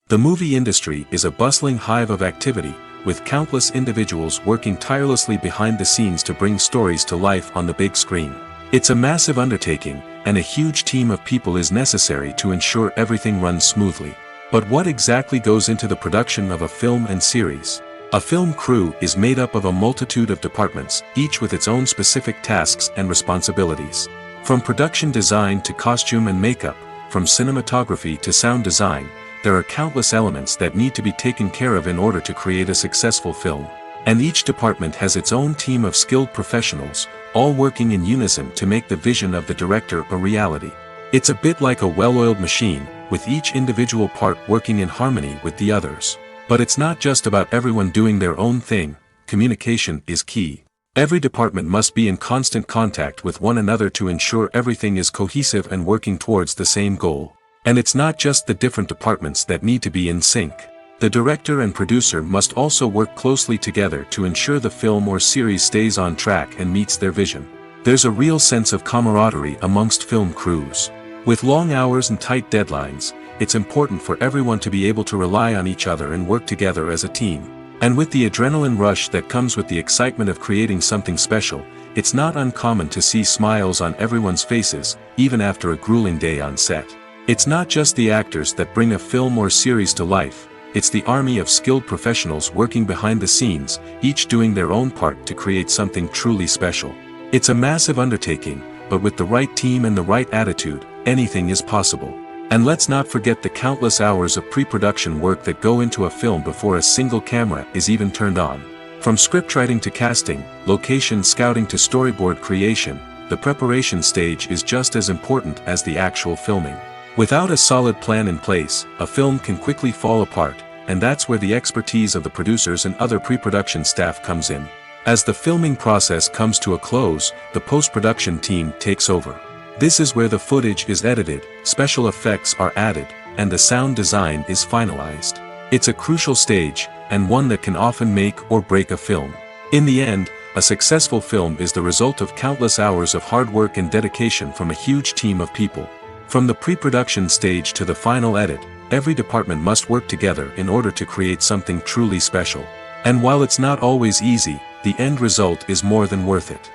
The movie industry is a bustling hive of activity, with countless individuals working tirelessly behind the scenes to bring stories to life on the big screen. It's a massive undertaking, and a huge team of people is necessary to ensure everything runs smoothly. But what exactly goes into the production of a film and series? A film crew is made up of a multitude of departments, each with its own specific tasks and responsibilities. From production design to costume and makeup, from cinematography to sound design, there are countless elements that need to be taken care of in order to create a successful film. And each department has its own team of skilled professionals, all working in unison to make the vision of the director a reality. It's a bit like a well-oiled machine, with each individual part working in harmony with the others. But it's not just about everyone doing their own thing. Communication is key. Every department must be in constant contact with one another to ensure everything is cohesive and working towards the same goal. And it's not just the different departments that need to be in sync. The director and producer must also work closely together to ensure the film or series stays on track and meets their vision. There's a real sense of camaraderie amongst film crews. With long hours and tight deadlines, it's important for everyone to be able to rely on each other and work together as a team. And with the adrenaline rush that comes with the excitement of creating something special, it's not uncommon to see smiles on everyone's faces, even after a grueling day on set. It's not just the actors that bring a film or series to life, it's the army of skilled professionals working behind the scenes, each doing their own part to create something truly special. It's a massive undertaking, but with the right team and the right attitude, anything is possible. And let's not forget the countless hours of pre-production work that go into a film before a single camera is even turned on. From scriptwriting to casting, location scouting to storyboard creation, the preparation stage is just as important as the actual filming. Without a solid plan in place, a film can quickly fall apart, and that's where the expertise of the producers and other pre-production staff comes in. As the filming process comes to a close, the post-production team takes over. This is where the footage is edited, special effects are added, and the sound design is finalized. It's a crucial stage, and one that can often make or break a film. In the end, a successful film is the result of countless hours of hard work and dedication from a huge team of people. From the pre-production stage to the final edit, every department must work together in order to create something truly special. And while it's not always easy, the end result is more than worth it.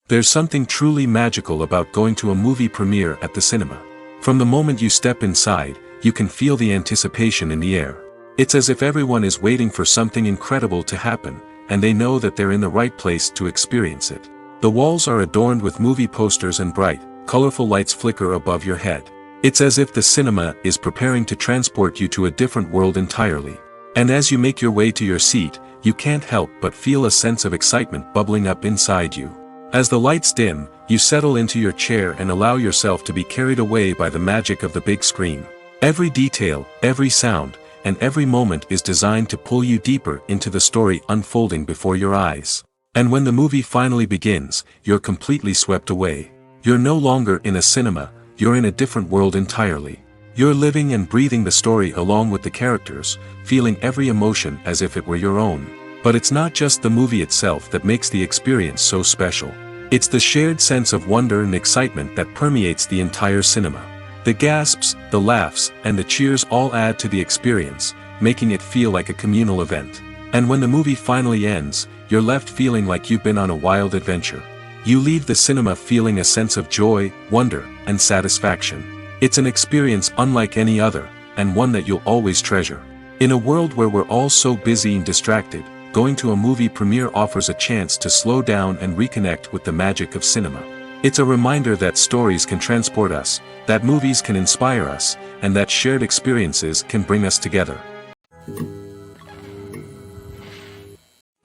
There's something truly magical about going to a movie premiere at the cinema. From the moment you step inside, you can feel the anticipation in the air. It's as if everyone is waiting for something incredible to happen, and they know that they're in the right place to experience it. The walls are adorned with movie posters and bright, colorful lights flicker above your head. It's as if the cinema is preparing to transport you to a different world entirely. And as you make your way to your seat, you can't help but feel a sense of excitement bubbling up inside you. As the lights dim, you settle into your chair and allow yourself to be carried away by the magic of the big screen. Every detail, every sound, and every moment is designed to pull you deeper into the story unfolding before your eyes. And when the movie finally begins, you're completely swept away. You're no longer in a cinema, you're in a different world entirely. You're living and breathing the story along with the characters, feeling every emotion as if it were your own. But it's not just the movie itself that makes the experience so special. It's the shared sense of wonder and excitement that permeates the entire cinema. The gasps, the laughs, and the cheers all add to the experience, making it feel like a communal event. And when the movie finally ends, you're left feeling like you've been on a wild adventure. You leave the cinema feeling a sense of joy, wonder, and satisfaction. It's an experience unlike any other, and one that you'll always treasure. In a world where we're all so busy and distracted, going to a movie premiere offers a chance to slow down and reconnect with the magic of cinema. It's a reminder that stories can transport us, that movies can inspire us, and that shared experiences can bring us together.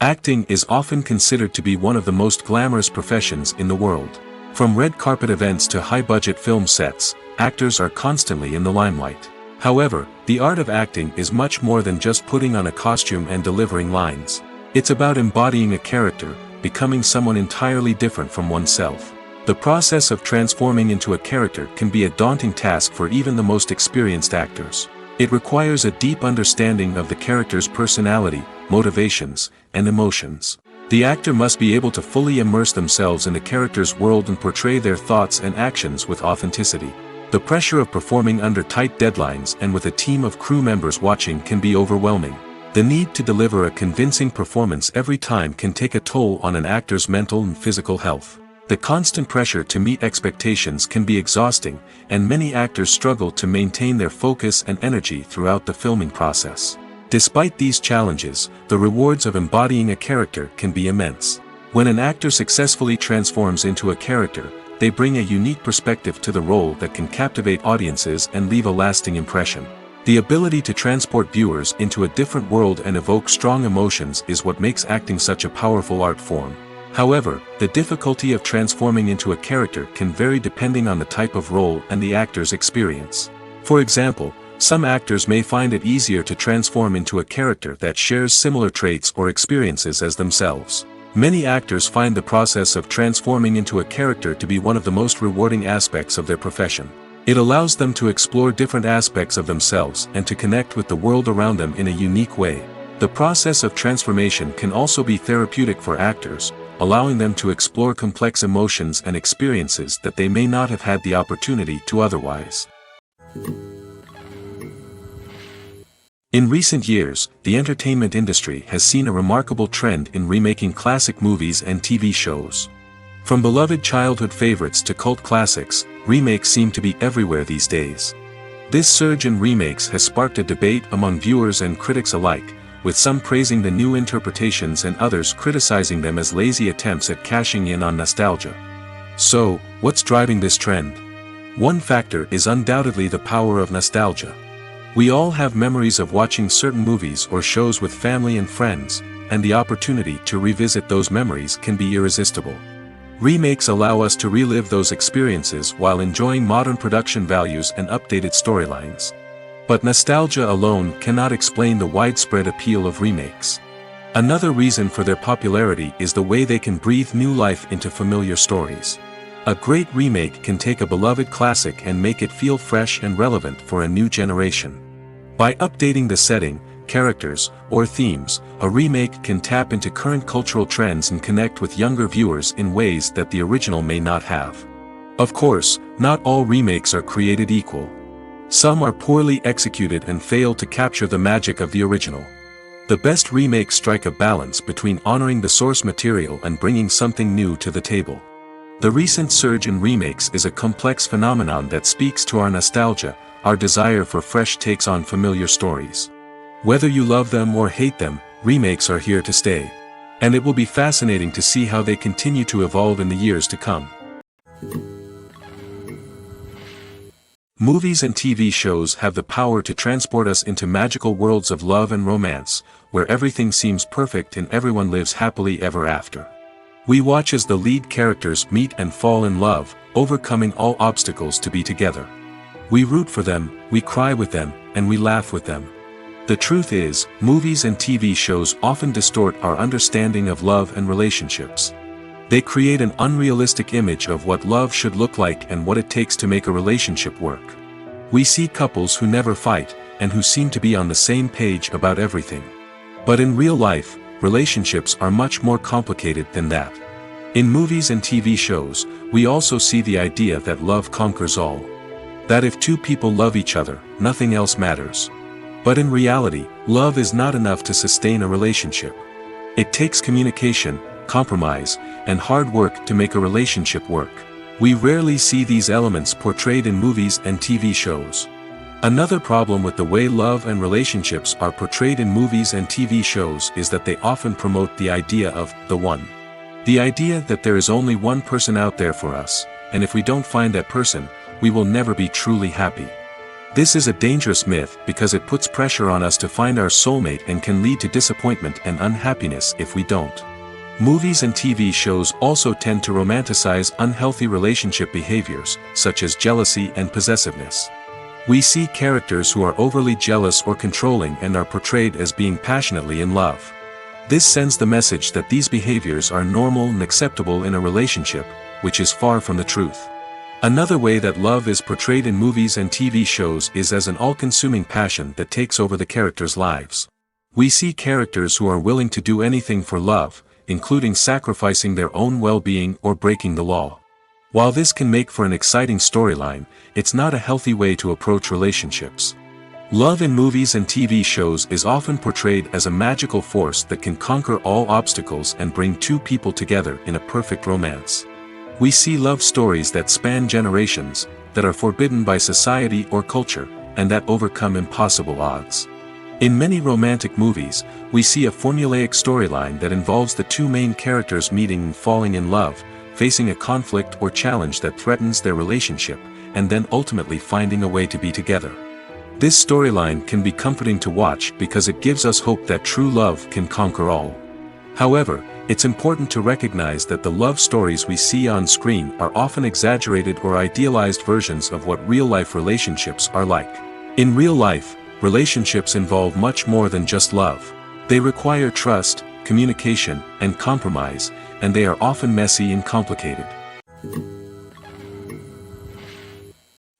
Acting is often considered to be one of the most glamorous professions in the world. From red carpet events to high-budget film sets, actors are constantly in the limelight. However, the art of acting is much more than just putting on a costume and delivering lines. It's about embodying a character, becoming someone entirely different from oneself. The process of transforming into a character can be a daunting task for even the most experienced actors. It requires a deep understanding of the character's personality, motivations, and emotions. The actor must be able to fully immerse themselves in the character's world and portray their thoughts and actions with authenticity. The pressure of performing under tight deadlines and with a team of crew members watching can be overwhelming. The need to deliver a convincing performance every time can take a toll on an actor's mental and physical health. The constant pressure to meet expectations can be exhausting, and many actors struggle to maintain their focus and energy throughout the filming process. Despite these challenges, the rewards of embodying a character can be immense. When an actor successfully transforms into a character, they bring a unique perspective to the role that can captivate audiences and leave a lasting impression. The ability to transport viewers into a different world and evoke strong emotions is what makes acting such a powerful art form. However, the difficulty of transforming into a character can vary depending on the type of role and the actor's experience. For example, some actors may find it easier to transform into a character that shares similar traits or experiences as themselves. Many actors find the process of transforming into a character to be one of the most rewarding aspects of their profession. It allows them to explore different aspects of themselves and to connect with the world around them in a unique way. The process of transformation can also be therapeutic for actors, allowing them to explore complex emotions and experiences that they may not have had the opportunity to otherwise. In recent years, the entertainment industry has seen a remarkable trend in remaking classic movies and TV shows. From beloved childhood favorites to cult classics, remakes seem to be everywhere these days. This surge in remakes has sparked a debate among viewers and critics alike, with some praising the new interpretations and others criticizing them as lazy attempts at cashing in on nostalgia. So, what's driving this trend? One factor is undoubtedly the power of nostalgia. We all have memories of watching certain movies or shows with family and friends, and the opportunity to revisit those memories can be irresistible. Remakes allow us to relive those experiences while enjoying modern production values and updated storylines. But nostalgia alone cannot explain the widespread appeal of remakes. Another reason for their popularity is the way they can breathe new life into familiar stories. A great remake can take a beloved classic and make it feel fresh and relevant for a new generation. By updating the setting, characters, or themes, a remake can tap into current cultural trends and connect with younger viewers in ways that the original may not have. Of course, not all remakes are created equal. Some are poorly executed and fail to capture the magic of the original. The best remakes strike a balance between honoring the source material and bringing something new to the table. The recent surge in remakes is a complex phenomenon that speaks to our nostalgia, our desire for fresh takes on familiar stories. Whether you love them or hate them, remakes are here to stay. And it will be fascinating to see how they continue to evolve in the years to come. Movies and TV shows have the power to transport us into magical worlds of love and romance, where everything seems perfect and everyone lives happily ever after. We watch as the lead characters meet and fall in love, overcoming all obstacles to be together. We root for them, we cry with them, and we laugh with them. The truth is, movies and TV shows often distort our understanding of love and relationships. They create an unrealistic image of what love should look like and what it takes to make a relationship work. We see couples who never fight, and who seem to be on the same page about everything. But in real life, relationships are much more complicated than that. In movies and TV shows, we also see the idea that love conquers all. That if two people love each other, nothing else matters. But in reality, love is not enough to sustain a relationship. It takes communication, compromise, and hard work to make a relationship work. We rarely see these elements portrayed in movies and TV shows. Another problem with the way love and relationships are portrayed in movies and TV shows is that they often promote the idea of the one. The idea that there is only one person out there for us, and if we don't find that person, we will never be truly happy. This is a dangerous myth because it puts pressure on us to find our soulmate and can lead to disappointment and unhappiness if we don't. Movies and TV shows also tend to romanticize unhealthy relationship behaviors, such as jealousy and possessiveness. We see characters who are overly jealous or controlling and are portrayed as being passionately in love. This sends the message that these behaviors are normal and acceptable in a relationship, which is far from the truth. Another way that love is portrayed in movies and TV shows is as an all-consuming passion that takes over the characters' lives. We see characters who are willing to do anything for love, including sacrificing their own well-being or breaking the law. While this can make for an exciting storyline, it's not a healthy way to approach relationships. Love in movies and TV shows is often portrayed as a magical force that can conquer all obstacles and bring two people together in a perfect romance. We see love stories that span generations, that are forbidden by society or culture, and that overcome impossible odds. In many romantic movies, we see a formulaic storyline that involves the two main characters meeting and falling in love, facing a conflict or challenge that threatens their relationship, and then ultimately finding a way to be together. This storyline can be comforting to watch because it gives us hope that true love can conquer all. However, it's important to recognize that the love stories we see on screen are often exaggerated or idealized versions of what real-life relationships are like. In real life, relationships involve much more than just love. They require trust, communication, and compromise, and they are often messy and complicated.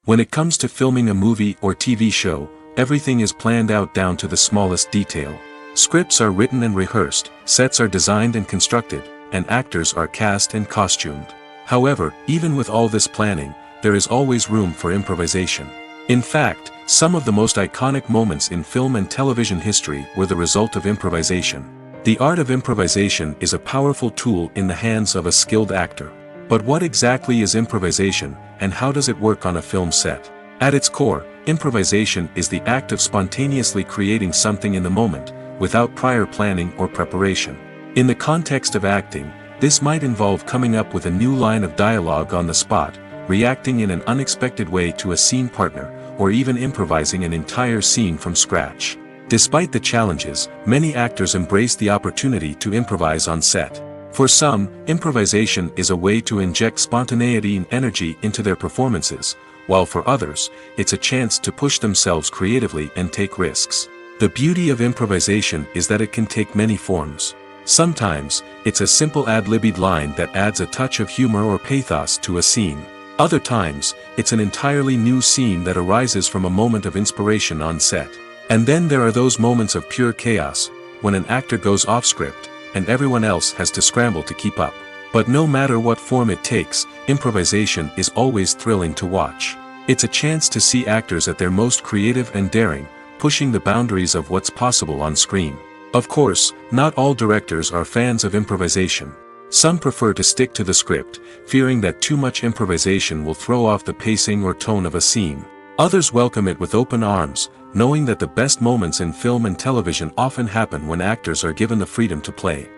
When it comes to filming a movie or TV show, everything is planned out down to the smallest detail. Scripts are written and rehearsed, sets are designed and constructed, and actors are cast and costumed. However, even with all this planning, there is always room for improvisation. In fact, some of the most iconic moments in film and television history were the result of improvisation. The art of improvisation is a powerful tool in the hands of a skilled actor. But what exactly is improvisation, and how does it work on a film set? At its core, improvisation is the act of spontaneously creating something in the moment, without prior planning or preparation. In the context of acting, this might involve coming up with a new line of dialogue on the spot, reacting in an unexpected way to a scene partner, or even improvising an entire scene from scratch. Despite the challenges, many actors embrace the opportunity to improvise on set. For some, improvisation is a way to inject spontaneity and energy into their performances, while for others, it's a chance to push themselves creatively and take risks. The beauty of improvisation is that it can take many forms. Sometimes, it's a simple ad-libbed line that adds a touch of humor or pathos to a scene. Other times, it's an entirely new scene that arises from a moment of inspiration on set. And then there are those moments of pure chaos, when an actor goes off script, and everyone else has to scramble to keep up. But no matter what form it takes, improvisation is always thrilling to watch. It's a chance to see actors at their most creative and daring, pushing the boundaries of what's possible on screen. Of course, not all directors are fans of improvisation. Some prefer to stick to the script, fearing that too much improvisation will throw off the pacing or tone of a scene. Others welcome it with open arms, knowing that the best moments in film and television often happen when actors are given the freedom to play.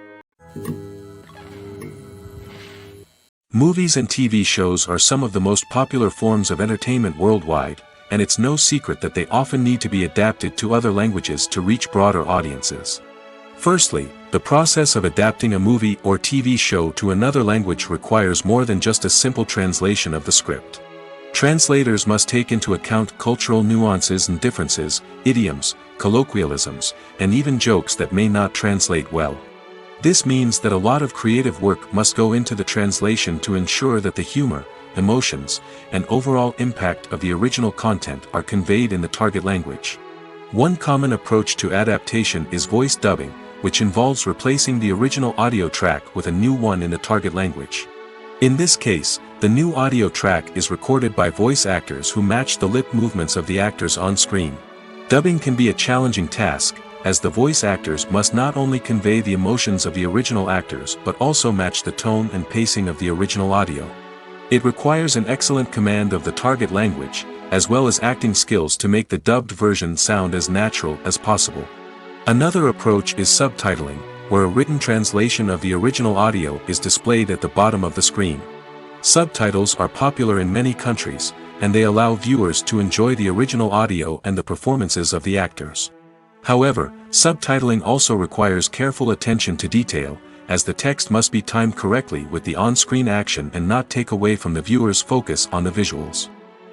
Movies and TV shows are some of the most popular forms of entertainment worldwide, and it's no secret that they often need to be adapted to other languages to reach broader audiences. Firstly, the process of adapting a movie or TV show to another language requires more than just a simple translation of the script. Translators must take into account cultural nuances and differences, idioms, colloquialisms, and even jokes that may not translate well. This means that a lot of creative work must go into the translation to ensure that the humor, emotions, and overall impact of the original content are conveyed in the target language. One common approach to adaptation is voice dubbing, which involves replacing the original audio track with a new one in the target language. In this case, the new audio track is recorded by voice actors who match the lip movements of the actors on screen. Dubbing can be a challenging task, as the voice actors must not only convey the emotions of the original actors but also match the tone and pacing of the original audio. It requires an excellent command of the target language, as well as acting skills to make the dubbed version sound as natural as possible. Another approach is subtitling, where a written translation of the original audio is displayed at the bottom of the screen. Subtitles are popular in many countries, and they allow viewers to enjoy the original audio and the performances of the actors. However, subtitling also requires careful attention to detail, as the text must be timed correctly with the on-screen action and not take away from the viewer's focus on the visuals.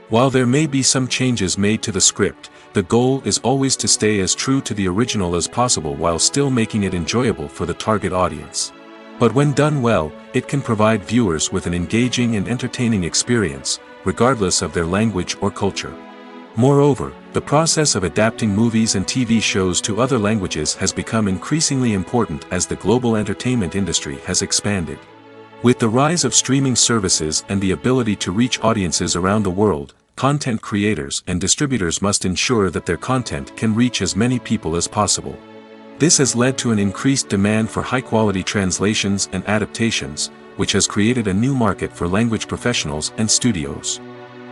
While there may be some changes made to the script, the goal is always to stay as true to the original as possible while still making it enjoyable for the target audience. But when done well, it can provide viewers with an engaging and entertaining experience, regardless of their language or culture. Moreover, the process of adapting movies and TV shows to other languages has become increasingly important as the global entertainment industry has expanded. With the rise of streaming services and the ability to reach audiences around the world, content creators and distributors must ensure that their content can reach as many people as possible. This has led to an increased demand for high-quality translations and adaptations, which has created a new market for language professionals and studios.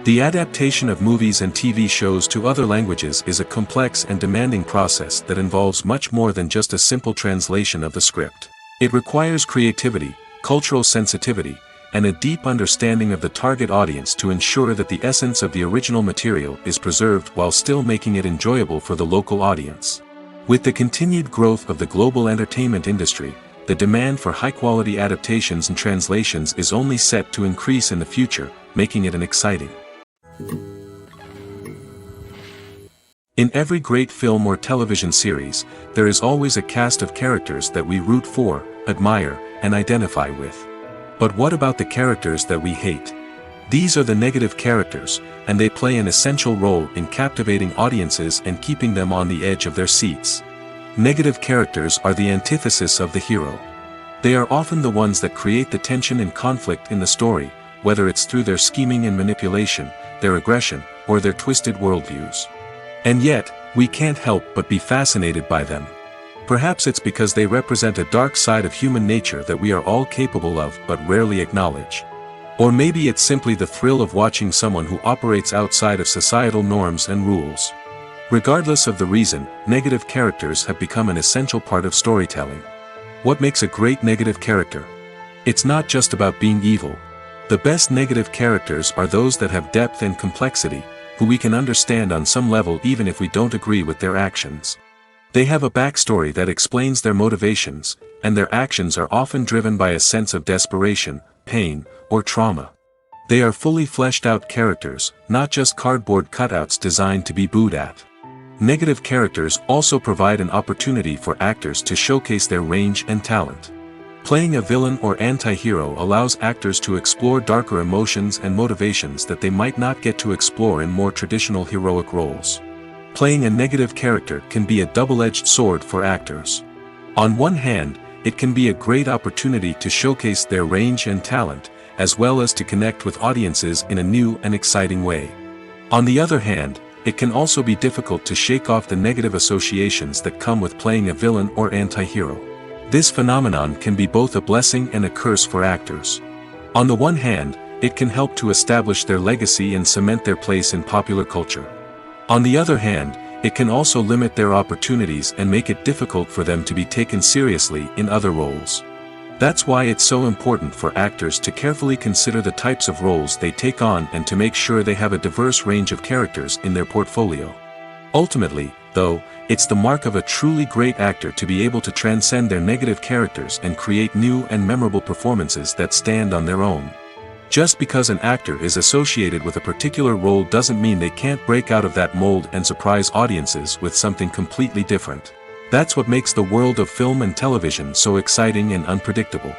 The adaptation of movies and TV shows to other languages is a complex and demanding process that involves much more than just a simple translation of the script. It requires creativity, cultural sensitivity, and a deep understanding of the target audience to ensure that the essence of the original material is preserved while still making it enjoyable for the local audience. With the continued growth of the global entertainment industry, the demand for high-quality adaptations and translations is only set to increase in the future, making it an exciting. In every great film or television series, there is always a cast of characters that we root for, admire, and identify with. But what about the characters that we hate? These are the negative characters, and they play an essential role in captivating audiences and keeping them on the edge of their seats. Negative characters are the antithesis of the hero. They are often the ones that create the tension and conflict in the story, whether it's through their scheming and manipulation, their aggression, or their twisted worldviews. And yet, we can't help but be fascinated by them. Perhaps it's because they represent a dark side of human nature that we are all capable of but rarely acknowledge. Or maybe it's simply the thrill of watching someone who operates outside of societal norms and rules. Regardless of the reason, negative characters have become an essential part of storytelling. What makes a great negative character? It's not just about being evil. The best negative characters are those that have depth and complexity, who we can understand on some level even if we don't agree with their actions. They have a backstory that explains their motivations, and their actions are often driven by a sense of desperation, pain, or trauma. They are fully fleshed out characters, not just cardboard cutouts designed to be booed at. Negative characters also provide an opportunity for actors to showcase their range and talent. Playing a villain or anti-hero allows actors to explore darker emotions and motivations that they might not get to explore in more traditional heroic roles. Playing a negative character can be a double-edged sword for actors. On one hand, it can be a great opportunity to showcase their range and talent, as well as to connect with audiences in a new and exciting way. On the other hand, it can also be difficult to shake off the negative associations that come with playing a villain or anti-hero. This phenomenon can be both a blessing and a curse for actors. On the one hand, it can help to establish their legacy and cement their place in popular culture. On the other hand, it can also limit their opportunities and make it difficult for them to be taken seriously in other roles. That's why it's so important for actors to carefully consider the types of roles they take on and to make sure they have a diverse range of characters in their portfolio. Ultimately, though, it's the mark of a truly great actor to be able to transcend their negative characters and create new and memorable performances that stand on their own. Just because an actor is associated with a particular role doesn't mean they can't break out of that mold and surprise audiences with something completely different. That's what makes the world of film and television so exciting and unpredictable.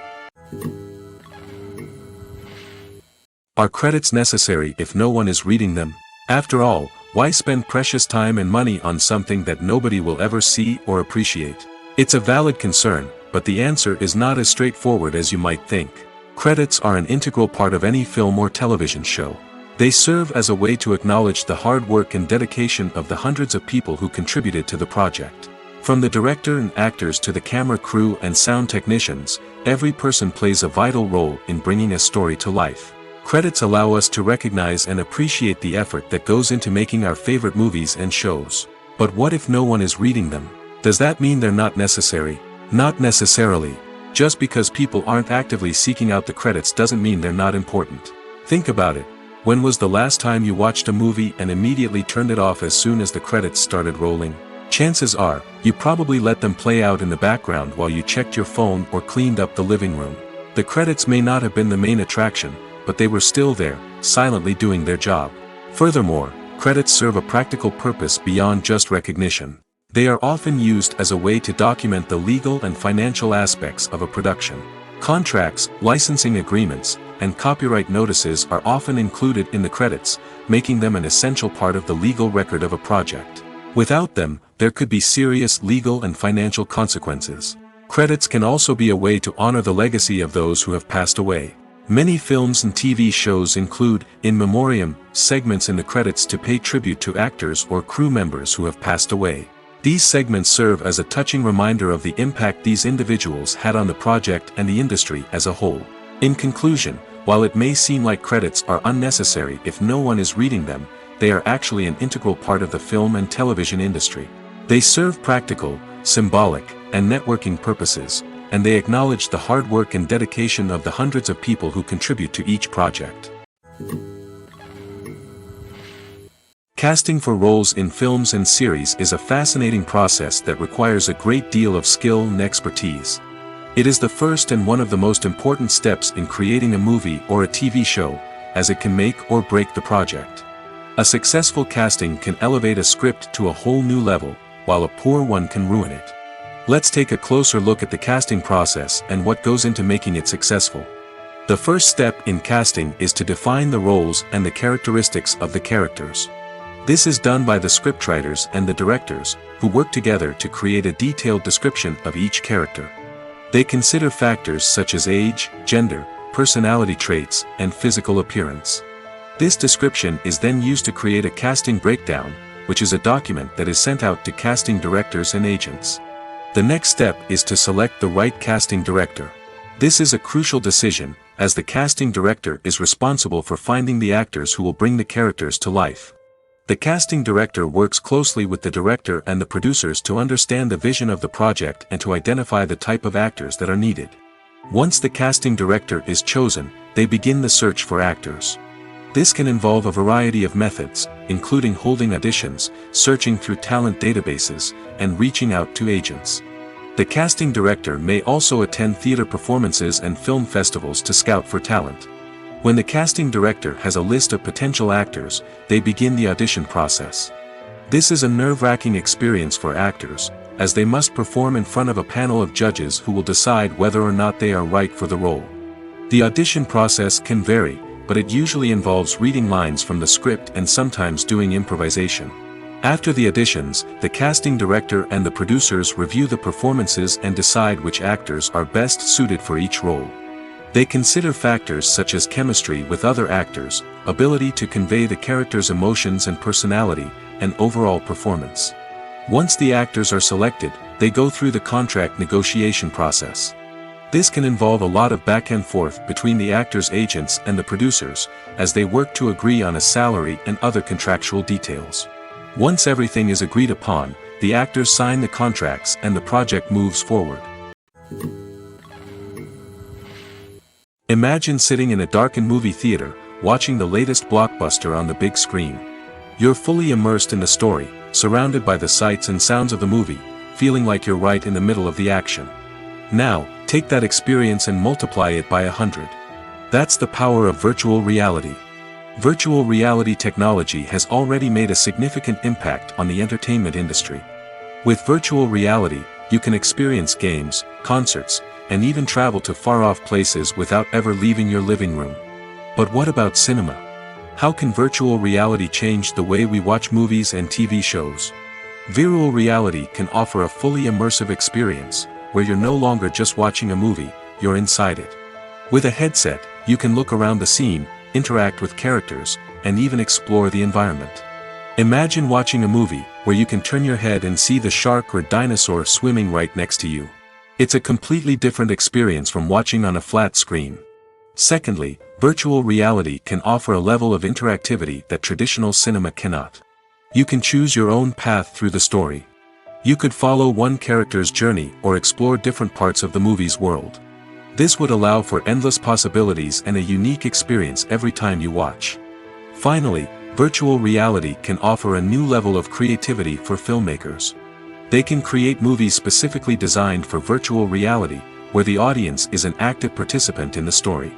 Are credits necessary if no one is reading them? After all, why spend precious time and money on something that nobody will ever see or appreciate? It's a valid concern, but the answer is not as straightforward as you might think. Credits are an integral part of any film or television show. They serve as a way to acknowledge the hard work and dedication of the hundreds of people who contributed to the project. From the director and actors to the camera crew and sound technicians, every person plays a vital role in bringing a story to life. Credits allow us to recognize and appreciate the effort that goes into making our favorite movies and shows. But what if no one is reading them? Does that mean they're not necessary? Not necessarily. Just because people aren't actively seeking out the credits doesn't mean they're not important. Think about it. When was the last time you watched a movie and immediately turned it off as soon as the credits started rolling? Chances are, you probably let them play out in the background while you checked your phone or cleaned up the living room. The credits may not have been the main attraction, but they were still there, silently doing their job. Furthermore, credits serve a practical purpose beyond just recognition. They are often used as a way to document the legal and financial aspects of a production. Contracts, licensing agreements, and copyright notices are often included in the credits, making them an essential part of the legal record of a project. Without them, there could be serious legal and financial consequences. Credits can also be a way to honor the legacy of those who have passed away. Many films and TV shows include, in memoriam, segments in the credits to pay tribute to actors or crew members who have passed away. These segments serve as a touching reminder of the impact these individuals had on the project and the industry as a whole. In conclusion, while it may seem like credits are unnecessary if no one is reading them, they are actually an integral part of the film and television industry. They serve practical, symbolic, and networking purposes, and they acknowledge the hard work and dedication of the hundreds of people who contribute to each project. Casting for roles in films and series is a fascinating process that requires a great deal of skill and expertise. It is the first and one of the most important steps in creating a movie or a TV show, as it can make or break the project. A successful casting can elevate a script to a whole new level, while a poor one can ruin it. Let's take a closer look at the casting process and what goes into making it successful. The first step in casting is to define the roles and the characteristics of the characters. This is done by the scriptwriters and the directors, who work together to create a detailed description of each character. They consider factors such as age, gender, personality traits, and physical appearance. This description is then used to create a casting breakdown, which is a document that is sent out to casting directors and agents. The next step is to select the right casting director. This is a crucial decision, as the casting director is responsible for finding the actors who will bring the characters to life. The casting director works closely with the director and the producers to understand the vision of the project and to identify the type of actors that are needed. Once the casting director is chosen, they begin the search for actors. This can involve a variety of methods, including holding auditions, searching through talent databases, and reaching out to agents. The casting director may also attend theater performances and film festivals to scout for talent. When the casting director has a list of potential actors, they begin the audition process. This is a nerve-wracking experience for actors, as they must perform in front of a panel of judges who will decide whether or not they are right for the role. The audition process can vary, but it usually involves reading lines from the script and sometimes doing improvisation. After the auditions, the casting director and the producers review the performances and decide which actors are best suited for each role. They consider factors such as chemistry with other actors, ability to convey the character's emotions and personality, and overall performance. Once the actors are selected, they go through the contract negotiation process. This can involve a lot of back and forth between the actors' agents and the producers, as they work to agree on a salary and other contractual details. Once everything is agreed upon, the actors sign the contracts and the project moves forward. Imagine sitting in a darkened movie theater, watching the latest blockbuster on the big screen. You're fully immersed in the story, surrounded by the sights and sounds of the movie, feeling like you're right in the middle of the action. Now, take that experience and multiply it by 100. That's the power of virtual reality. Virtual reality technology has already made a significant impact on the entertainment industry. With virtual reality, you can experience games, concerts, and even travel to far-off places without ever leaving your living room. But what about cinema? How can virtual reality change the way we watch movies and TV shows? Virtual reality can offer a fully immersive experience, where you're no longer just watching a movie, you're inside it. With a headset, you can look around the scene, interact with characters, and even explore the environment. Imagine watching a movie, where you can turn your head and see the shark or dinosaur swimming right next to you. It's a completely different experience from watching on a flat screen. Secondly, virtual reality can offer a level of interactivity that traditional cinema cannot. You can choose your own path through the story. You could follow one character's journey or explore different parts of the movie's world. This would allow for endless possibilities and a unique experience every time you watch. Finally, virtual reality can offer a new level of creativity for filmmakers. They can create movies specifically designed for virtual reality, where the audience is an active participant in the story.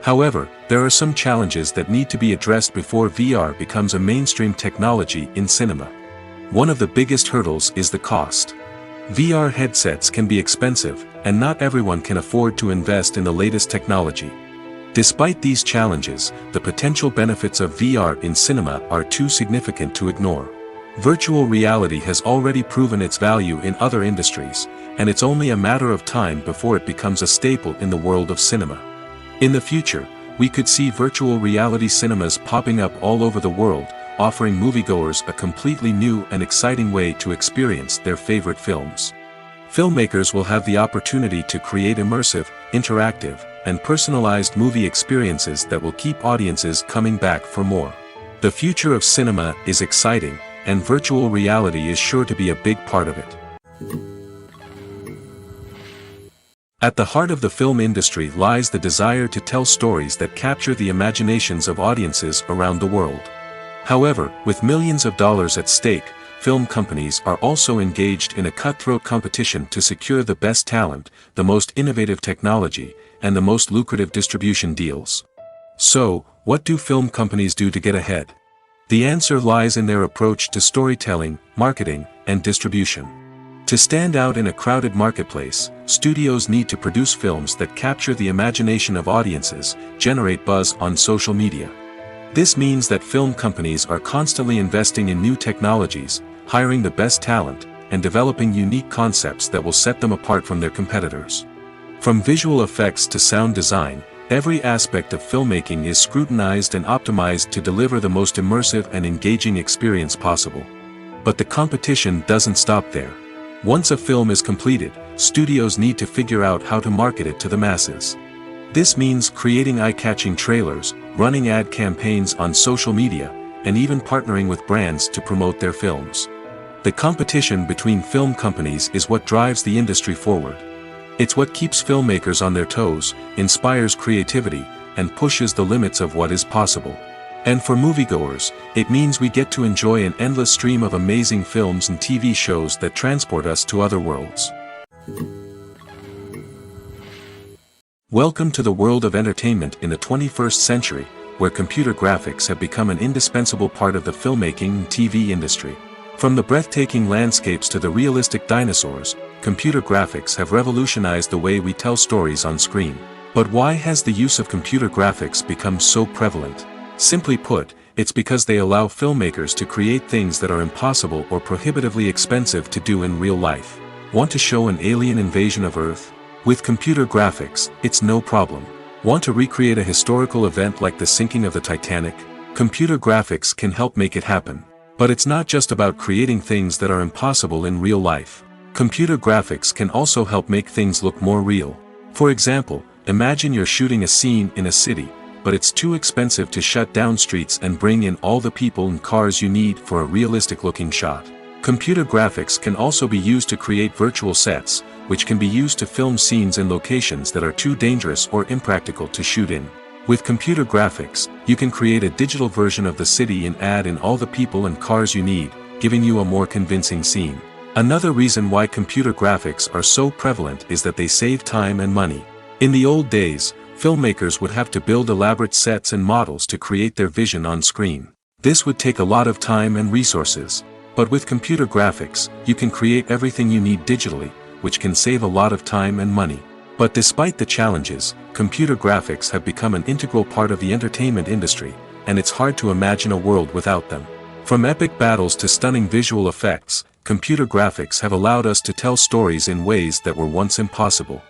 However, there are some challenges that need to be addressed before VR becomes a mainstream technology in cinema. One of the biggest hurdles is the cost. VR headsets can be expensive, and not everyone can afford to invest in the latest technology. Despite these challenges, the potential benefits of VR in cinema are too significant to ignore. Virtual reality has already proven its value in other industries, and it's only a matter of time before it becomes a staple in the world of cinema. In the future, we could see virtual reality cinemas popping up all over the world, offering moviegoers a completely new and exciting way to experience their favorite films. Filmmakers will have the opportunity to create immersive, interactive, and personalized movie experiences that will keep audiences coming back for more. The future of cinema is exciting, and virtual reality is sure to be a big part of it. At the heart of the film industry lies the desire to tell stories that capture the imaginations of audiences around the world. However, with millions of dollars at stake, film companies are also engaged in a cutthroat competition to secure the best talent, the most innovative technology, and the most lucrative distribution deals. So, what do film companies do to get ahead? The answer lies in their approach to storytelling, marketing, and distribution. To stand out in a crowded marketplace, studios need to produce films that capture the imagination of audiences, generate buzz on social media. This means that film companies are constantly investing in new technologies, hiring the best talent, and developing unique concepts that will set them apart from their competitors. From visual effects to sound design, every aspect of filmmaking is scrutinized and optimized to deliver the most immersive and engaging experience possible. But the competition doesn't stop there. Once a film is completed, studios need to figure out how to market it to the masses. This means creating eye-catching trailers, running ad campaigns on social media, and even partnering with brands to promote their films. The competition between film companies is what drives the industry forward. It's what keeps filmmakers on their toes, inspires creativity, and pushes the limits of what is possible. And for moviegoers, it means we get to enjoy an endless stream of amazing films and TV shows that transport us to other worlds. Welcome to the world of entertainment in the 21st century, where computer graphics have become an indispensable part of the filmmaking and TV industry. From the breathtaking landscapes to the realistic dinosaurs, computer graphics have revolutionized the way we tell stories on screen. But why has the use of computer graphics become so prevalent? Simply put, it's because they allow filmmakers to create things that are impossible or prohibitively expensive to do in real life. Want to show an alien invasion of Earth? With computer graphics, it's no problem. Want to recreate a historical event like the sinking of the Titanic? Computer graphics can help make it happen. But it's not just about creating things that are impossible in real life. Computer graphics can also help make things look more real. For example, imagine you're shooting a scene in a city, but it's too expensive to shut down streets and bring in all the people and cars you need for a realistic-looking shot. Computer graphics can also be used to create virtual sets, which can be used to film scenes in locations that are too dangerous or impractical to shoot in. With computer graphics, you can create a digital version of the city and add in all the people and cars you need, giving you a more convincing scene. Another reason why computer graphics are so prevalent is that they save time and money. In the old days, filmmakers would have to build elaborate sets and models to create their vision on screen. This would take a lot of time and resources. But with computer graphics, you can create everything you need digitally, which can save a lot of time and money. But despite the challenges, computer graphics have become an integral part of the entertainment industry, and it's hard to imagine a world without them. From epic battles to stunning visual effects, computer graphics have allowed us to tell stories in ways that were once impossible.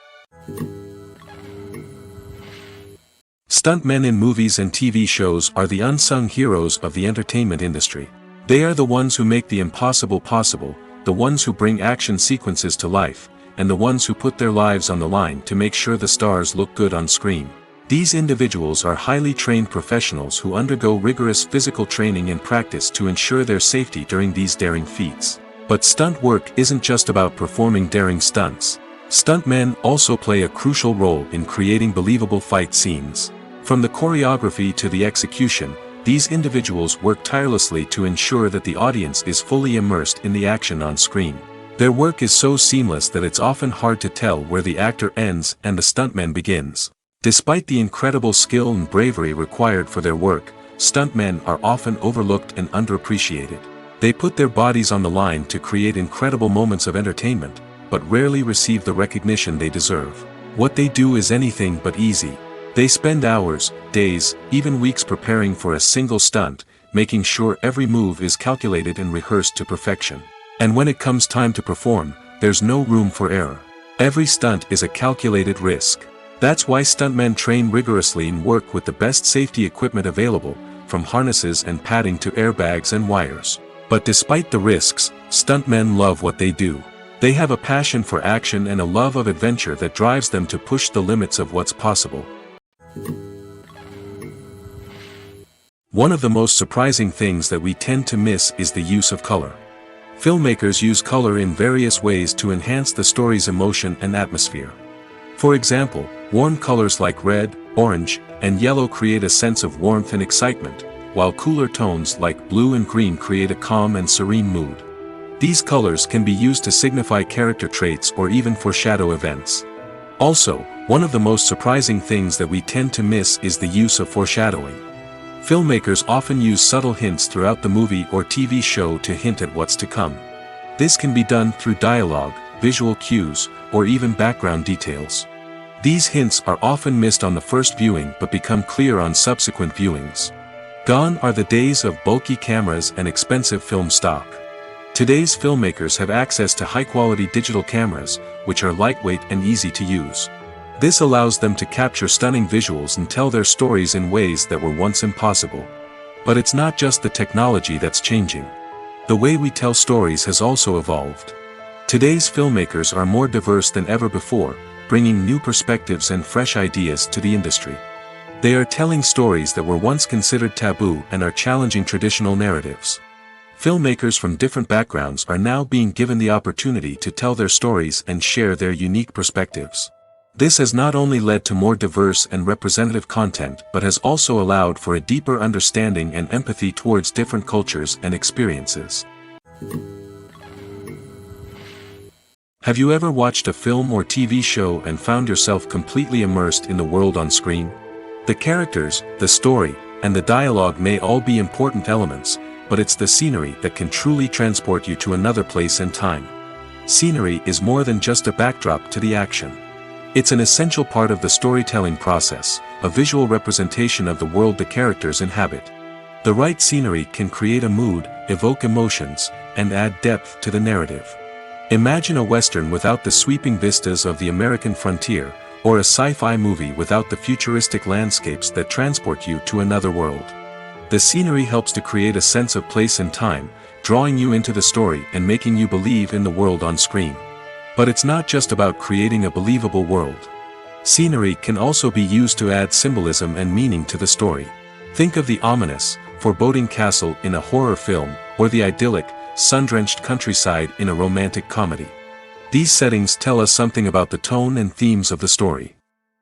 Stuntmen in movies and TV shows are the unsung heroes of the entertainment industry. They are the ones who make the impossible possible, the ones who bring action sequences to life, and the ones who put their lives on the line to make sure the stars look good on screen. These individuals are highly trained professionals who undergo rigorous physical training and practice to ensure their safety during these daring feats. But stunt work isn't just about performing daring stunts. Stuntmen also play a crucial role in creating believable fight scenes. From the choreography to the execution, these individuals work tirelessly to ensure that the audience is fully immersed in the action on screen. Their work is so seamless that it's often hard to tell where the actor ends and the stuntman begins. Despite the incredible skill and bravery required for their work, stuntmen are often overlooked and underappreciated. They put their bodies on the line to create incredible moments of entertainment, but rarely receive the recognition they deserve. What they do is anything but easy. They spend hours, days, even weeks preparing for a single stunt, making sure every move is calculated and rehearsed to perfection. And when it comes time to perform, there's no room for error. Every stunt is a calculated risk. That's why stuntmen train rigorously and work with the best safety equipment available, from harnesses and padding to airbags and wires. But despite the risks, stuntmen love what they do. They have a passion for action and a love of adventure that drives them to push the limits of what's possible. One of the most surprising things that we tend to miss is the use of color. Filmmakers use color in various ways to enhance the story's emotion and atmosphere. For example, warm colors like red, orange, and yellow create a sense of warmth and excitement, while cooler tones like blue and green create a calm and serene mood. These colors can be used to signify character traits or even foreshadow events. Also, one of the most surprising things that we tend to miss is the use of foreshadowing. Filmmakers often use subtle hints throughout the movie or TV show to hint at what's to come. This can be done through dialogue, visual cues, or even background details. These hints are often missed on the first viewing but become clear on subsequent viewings. Gone are the days of bulky cameras and expensive film stock. Today's filmmakers have access to high-quality digital cameras, which are lightweight and easy to use. This allows them to capture stunning visuals and tell their stories in ways that were once impossible. But it's not just the technology that's changing. The way we tell stories has also evolved. Today's filmmakers are more diverse than ever before, bringing new perspectives and fresh ideas to the industry. They are telling stories that were once considered taboo and are challenging traditional narratives. Filmmakers from different backgrounds are now being given the opportunity to tell their stories and share their unique perspectives. This has not only led to more diverse and representative content but has also allowed for a deeper understanding and empathy towards different cultures and experiences. Have you ever watched a film or TV show and found yourself completely immersed in the world on screen? The characters, the story, and the dialogue may all be important elements, but it's the scenery that can truly transport you to another place and time. Scenery is more than just a backdrop to the action. It's an essential part of the storytelling process, a visual representation of the world the characters inhabit. The right scenery can create a mood, evoke emotions, and add depth to the narrative. Imagine a Western without the sweeping vistas of the American frontier, or a sci-fi movie without the futuristic landscapes that transport you to another world. The scenery helps to create a sense of place and time, drawing you into the story and making you believe in the world on screen. But it's not just about creating a believable world. Scenery can also be used to add symbolism and meaning to the story. Think of the ominous, foreboding castle in a horror film, or the idyllic, sun-drenched countryside in a romantic comedy. These settings tell us something about the tone and themes of the story.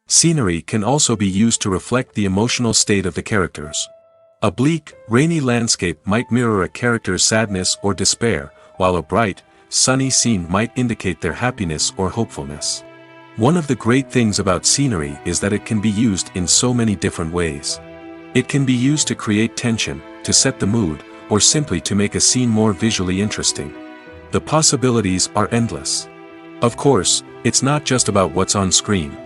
Scenery can also be used to reflect the emotional state of the characters. A bleak, rainy landscape might mirror a character's sadness or despair, while a bright, sunny scene might indicate their happiness or hopefulness. One of the great things about scenery is that it can be used in so many different ways. It can be used to create tension, to set the mood, or simply to make a scene more visually interesting. The possibilities are endless. Of course, it's not just about what's on screen.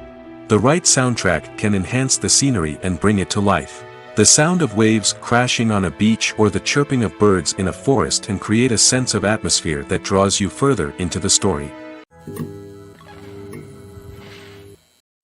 The right soundtrack can enhance the scenery and bring it to life. The sound of waves crashing on a beach or the chirping of birds in a forest can create a sense of atmosphere that draws you further into the story.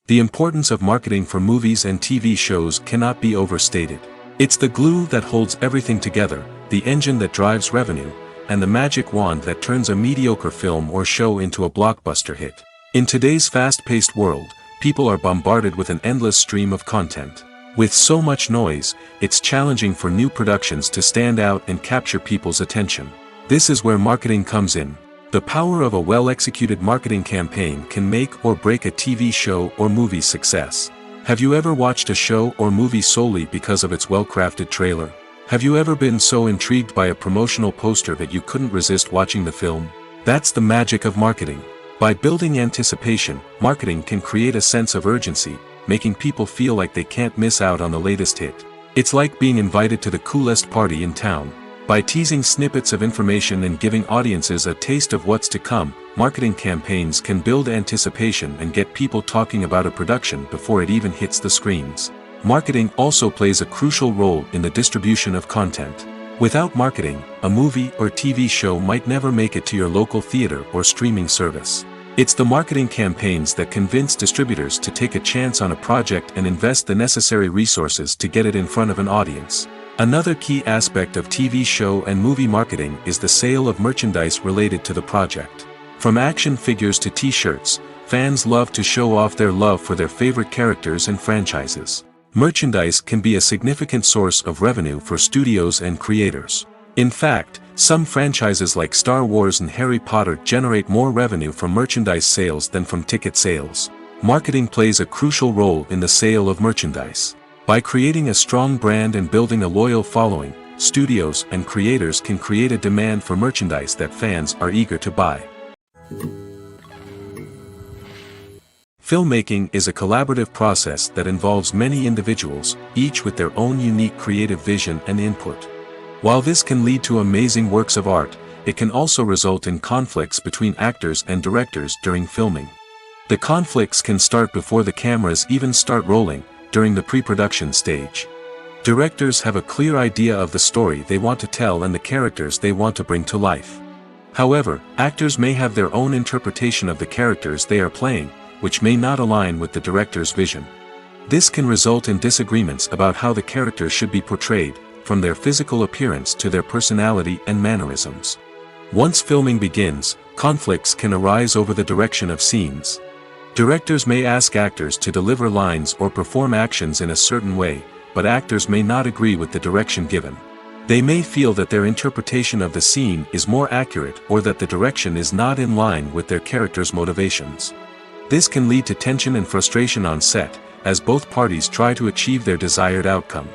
The importance of marketing for movies and TV shows cannot be overstated. It's the glue that holds everything together, the engine that drives revenue, and the magic wand that turns a mediocre film or show into a blockbuster hit. In today's fast-paced world, people are bombarded with an endless stream of content. With so much noise, it's challenging for new productions to stand out and capture people's attention. This is where marketing comes in. The power of a well-executed marketing campaign can make or break a TV show or movie's success. Have you ever watched a show or movie solely because of its well-crafted trailer? Have you ever been so intrigued by a promotional poster that you couldn't resist watching the film? That's the magic of marketing. By building anticipation, marketing can create a sense of urgency, making people feel like they can't miss out on the latest hit. It's like being invited to the coolest party in town. By teasing snippets of information and giving audiences a taste of what's to come, marketing campaigns can build anticipation and get people talking about a production before it even hits the screens. Marketing also plays a crucial role in the distribution of content. Without marketing, a movie or TV show might never make it to your local theater or streaming service. It's the marketing campaigns that convince distributors to take a chance on a project and invest the necessary resources to get it in front of an audience. Another key aspect of TV show and movie marketing is the sale of merchandise related to the project. From action figures to t-shirts, fans love to show off their love for their favorite characters and franchises. Merchandise can be a significant source of revenue for studios and creators. In fact, some franchises like Star Wars and Harry Potter generate more revenue from merchandise sales than from ticket sales. Marketing plays a crucial role in the sale of merchandise. By creating a strong brand and building a loyal following, studios and creators can create a demand for merchandise that fans are eager to buy. Filmmaking is a collaborative process that involves many individuals, each with their own unique creative vision and input. While this can lead to amazing works of art, it can also result in conflicts between actors and directors during filming. The conflicts can start before the cameras even start rolling, during the pre-production stage. Directors have a clear idea of the story they want to tell and the characters they want to bring to life. However, actors may have their own interpretation of the characters they are playing, which may not align with the director's vision. This can result in disagreements about how the characters should be portrayed, from their physical appearance to their personality and mannerisms. Once filming begins, conflicts can arise over the direction of scenes. Directors may ask actors to deliver lines or perform actions in a certain way, but actors may not agree with the direction given. They may feel that their interpretation of the scene is more accurate or that the direction is not in line with their character's motivations. This can lead to tension and frustration on set, as both parties try to achieve their desired outcome.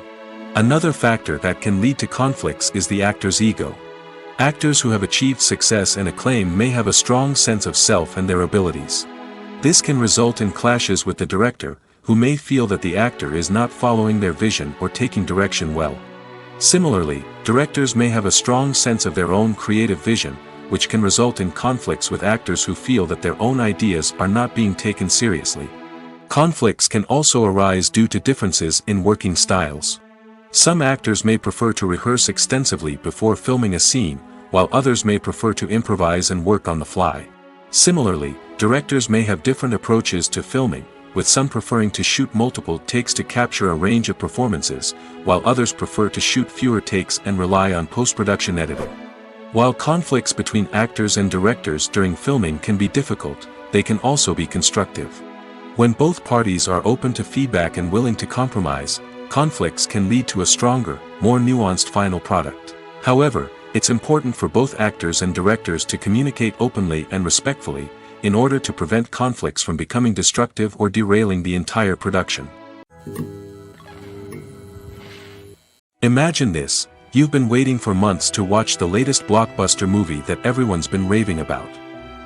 Another factor that can lead to conflicts is the actor's ego. Actors who have achieved success and acclaim may have a strong sense of self and their abilities. This can result in clashes with the director, who may feel that the actor is not following their vision or taking direction well. Similarly, directors may have a strong sense of their own creative vision, which can result in conflicts with actors who feel that their own ideas are not being taken seriously. Conflicts can also arise due to differences in working styles. Some actors may prefer to rehearse extensively before filming a scene, while others may prefer to improvise and work on the fly. Similarly, directors may have different approaches to filming, with some preferring to shoot multiple takes to capture a range of performances, while others prefer to shoot fewer takes and rely on post-production editing. While conflicts between actors and directors during filming can be difficult, they can also be constructive. When both parties are open to feedback and willing to compromise, conflicts can lead to a stronger, more nuanced final product. However, it's important for both actors and directors to communicate openly and respectfully, in order to prevent conflicts from becoming destructive or derailing the entire production. Imagine this: you've been waiting for months to watch the latest blockbuster movie that everyone's been raving about.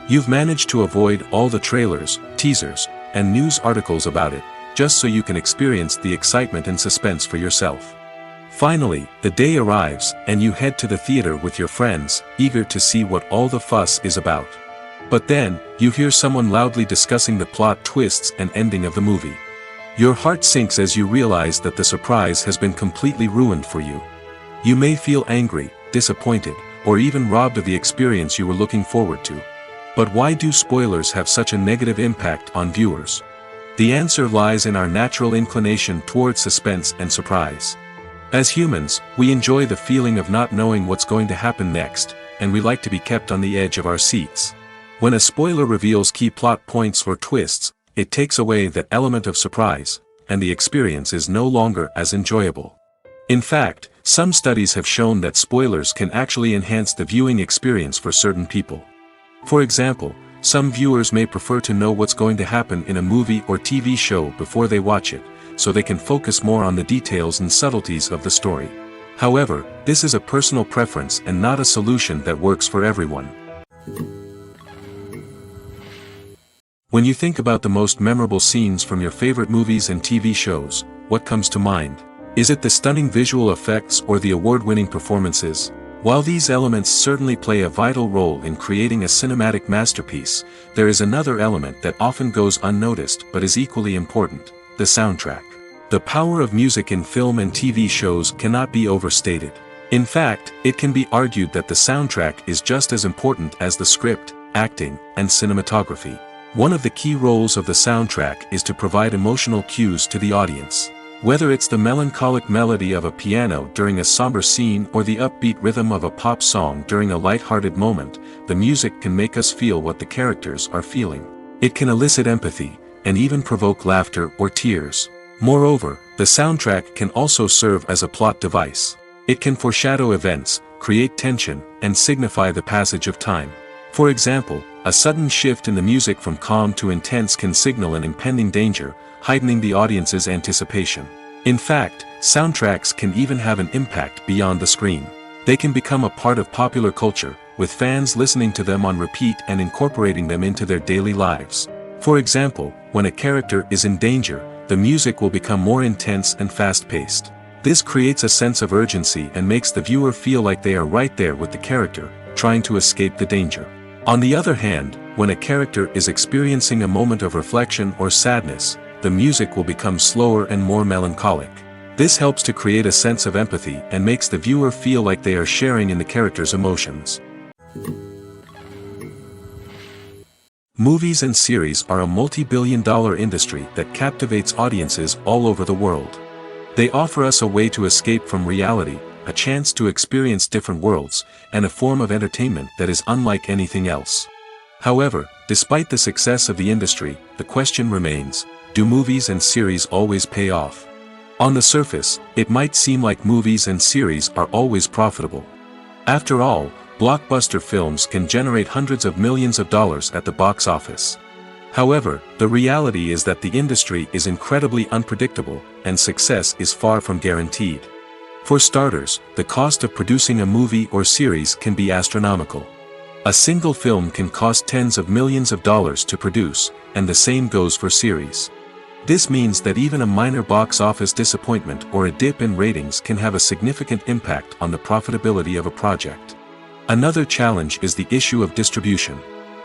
You've managed to avoid all the trailers, teasers, and news articles about it, just so you can experience the excitement and suspense for yourself. Finally, the day arrives, and you head to the theater with your friends, eager to see what all the fuss is about. But then, you hear someone loudly discussing the plot twists and ending of the movie. Your heart sinks as you realize that the surprise has been completely ruined for you. You may feel angry, disappointed, or even robbed of the experience you were looking forward to. But why do spoilers have such a negative impact on viewers? The answer lies in our natural inclination towards suspense and surprise. As humans, we enjoy the feeling of not knowing what's going to happen next, and we like to be kept on the edge of our seats. When a spoiler reveals key plot points or twists, it takes away that element of surprise, and the experience is no longer as enjoyable. In fact, some studies have shown that spoilers can actually enhance the viewing experience for certain people. For example, some viewers may prefer to know what's going to happen in a movie or TV show before they watch it, so they can focus more on the details and subtleties of the story. However, this is a personal preference and not a solution that works for everyone. When you think about the most memorable scenes from your favorite movies and TV shows, what comes to mind? Is it the stunning visual effects or the award-winning performances? While these elements certainly play a vital role in creating a cinematic masterpiece, there is another element that often goes unnoticed but is equally important: the soundtrack. The power of music in film and TV shows cannot be overstated. In fact, it can be argued that the soundtrack is just as important as the script, acting, and cinematography. One of the key roles of the soundtrack is to provide emotional cues to the audience. Whether it's the melancholic melody of a piano during a somber scene or the upbeat rhythm of a pop song during a light-hearted moment, the music can make us feel what the characters are feeling. It can elicit empathy, and even provoke laughter or tears. Moreover, the soundtrack can also serve as a plot device. It can foreshadow events, create tension, and signify the passage of time. For example, a sudden shift in the music from calm to intense can signal an impending danger, heightening the audience's anticipation. In fact, soundtracks can even have an impact beyond the screen. They can become a part of popular culture, with fans listening to them on repeat and incorporating them into their daily lives. For example, when a character is in danger, the music will become more intense and fast-paced. This creates a sense of urgency and makes the viewer feel like they are right there with the character, trying to escape the danger. On the other hand, when a character is experiencing a moment of reflection or sadness, the music will become slower and more melancholic. This helps to create a sense of empathy and makes the viewer feel like they are sharing in the character's emotions. Movies and series are a multi-billion-dollar industry that captivates audiences all over the world. They offer us a way to escape from reality, a chance to experience different worlds, and a form of entertainment that is unlike anything else. However, despite the success of the industry, the question remains, do movies and series always pay off? On the surface, it might seem like movies and series are always profitable. After all, blockbuster films can generate hundreds of millions of dollars at the box office. However, the reality is that the industry is incredibly unpredictable, and success is far from guaranteed. For starters, the cost of producing a movie or series can be astronomical. A single film can cost tens of millions of dollars to produce, and the same goes for series. This means that even a minor box office disappointment or a dip in ratings can have a significant impact on the profitability of a project. Another challenge is the issue of distribution.